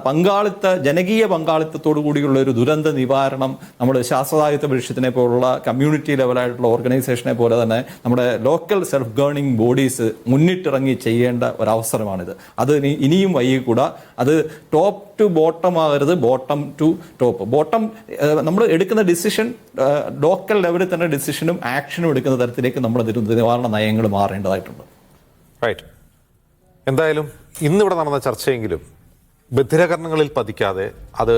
ജനകീയ പങ്കാളിത്തത്തോടു കൂടിയുള്ള ഒരു ദുരന്ത നിവാരണം നമ്മൾ ശാസ്ത്രസാഹിത്യ പരിഷത്തിനെ പോലുള്ള കമ്മ്യൂണിറ്റി ലെവലായിട്ടുള്ള ഓർഗനൈസേഷനെ പോലെ തന്നെ നമ്മുടെ ലോക്കൽ സെൽഫ് ഗവേണിംഗ് ബോഡീസ് മുന്നിട്ടിറങ്ങി ചെയ്യേണ്ട ഒരവസരമാണിത്. അത് ഇനിയും വൈകിക്കൂടാ. അത് ടോപ്പ് ടു ബോട്ടം ആകരുത്, ബോട്ടം ടു ടോപ്പ്. നമ്മൾ എടുക്കുന്ന ഡിസിഷൻ ലോക്കൽ ലെവലിൽ തന്നെ ഡിസിഷനും ആക്ഷനും എടുക്കുന്ന തരത്തിലേക്ക് നമ്മുടെ ദുരന്ത നിവാരണ നയങ്ങൾ മാറേണ്ടതായിട്ടുണ്ട്. റൈറ്റ്. എന്തായാലും ഇന്നിവിടെ നടന്ന ചർച്ചയെങ്കിലും ബധിരകരണങ്ങളിൽ പതിക്കാതെ അത്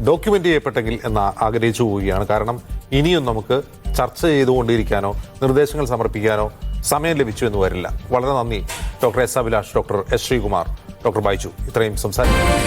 ഡോക്യുമെന്റ് ചെയ്യപ്പെട്ടെങ്കിൽ എന്ന് ആഗ്രഹിച്ചു പോവുകയാണ്. കാരണം ഇനിയും നമുക്ക് ചർച്ച ചെയ്തുകൊണ്ടിരിക്കാനോ നിർദ്ദേശങ്ങൾ സമർപ്പിക്കാനോ സമയം ലഭിച്ചു എന്ന് വരില്ല. വളരെ നന്ദി doctor S Abhilash, doctor S Sreekumar, doctor Baiju ഇത്രയും സംസാരിക്കുന്നു.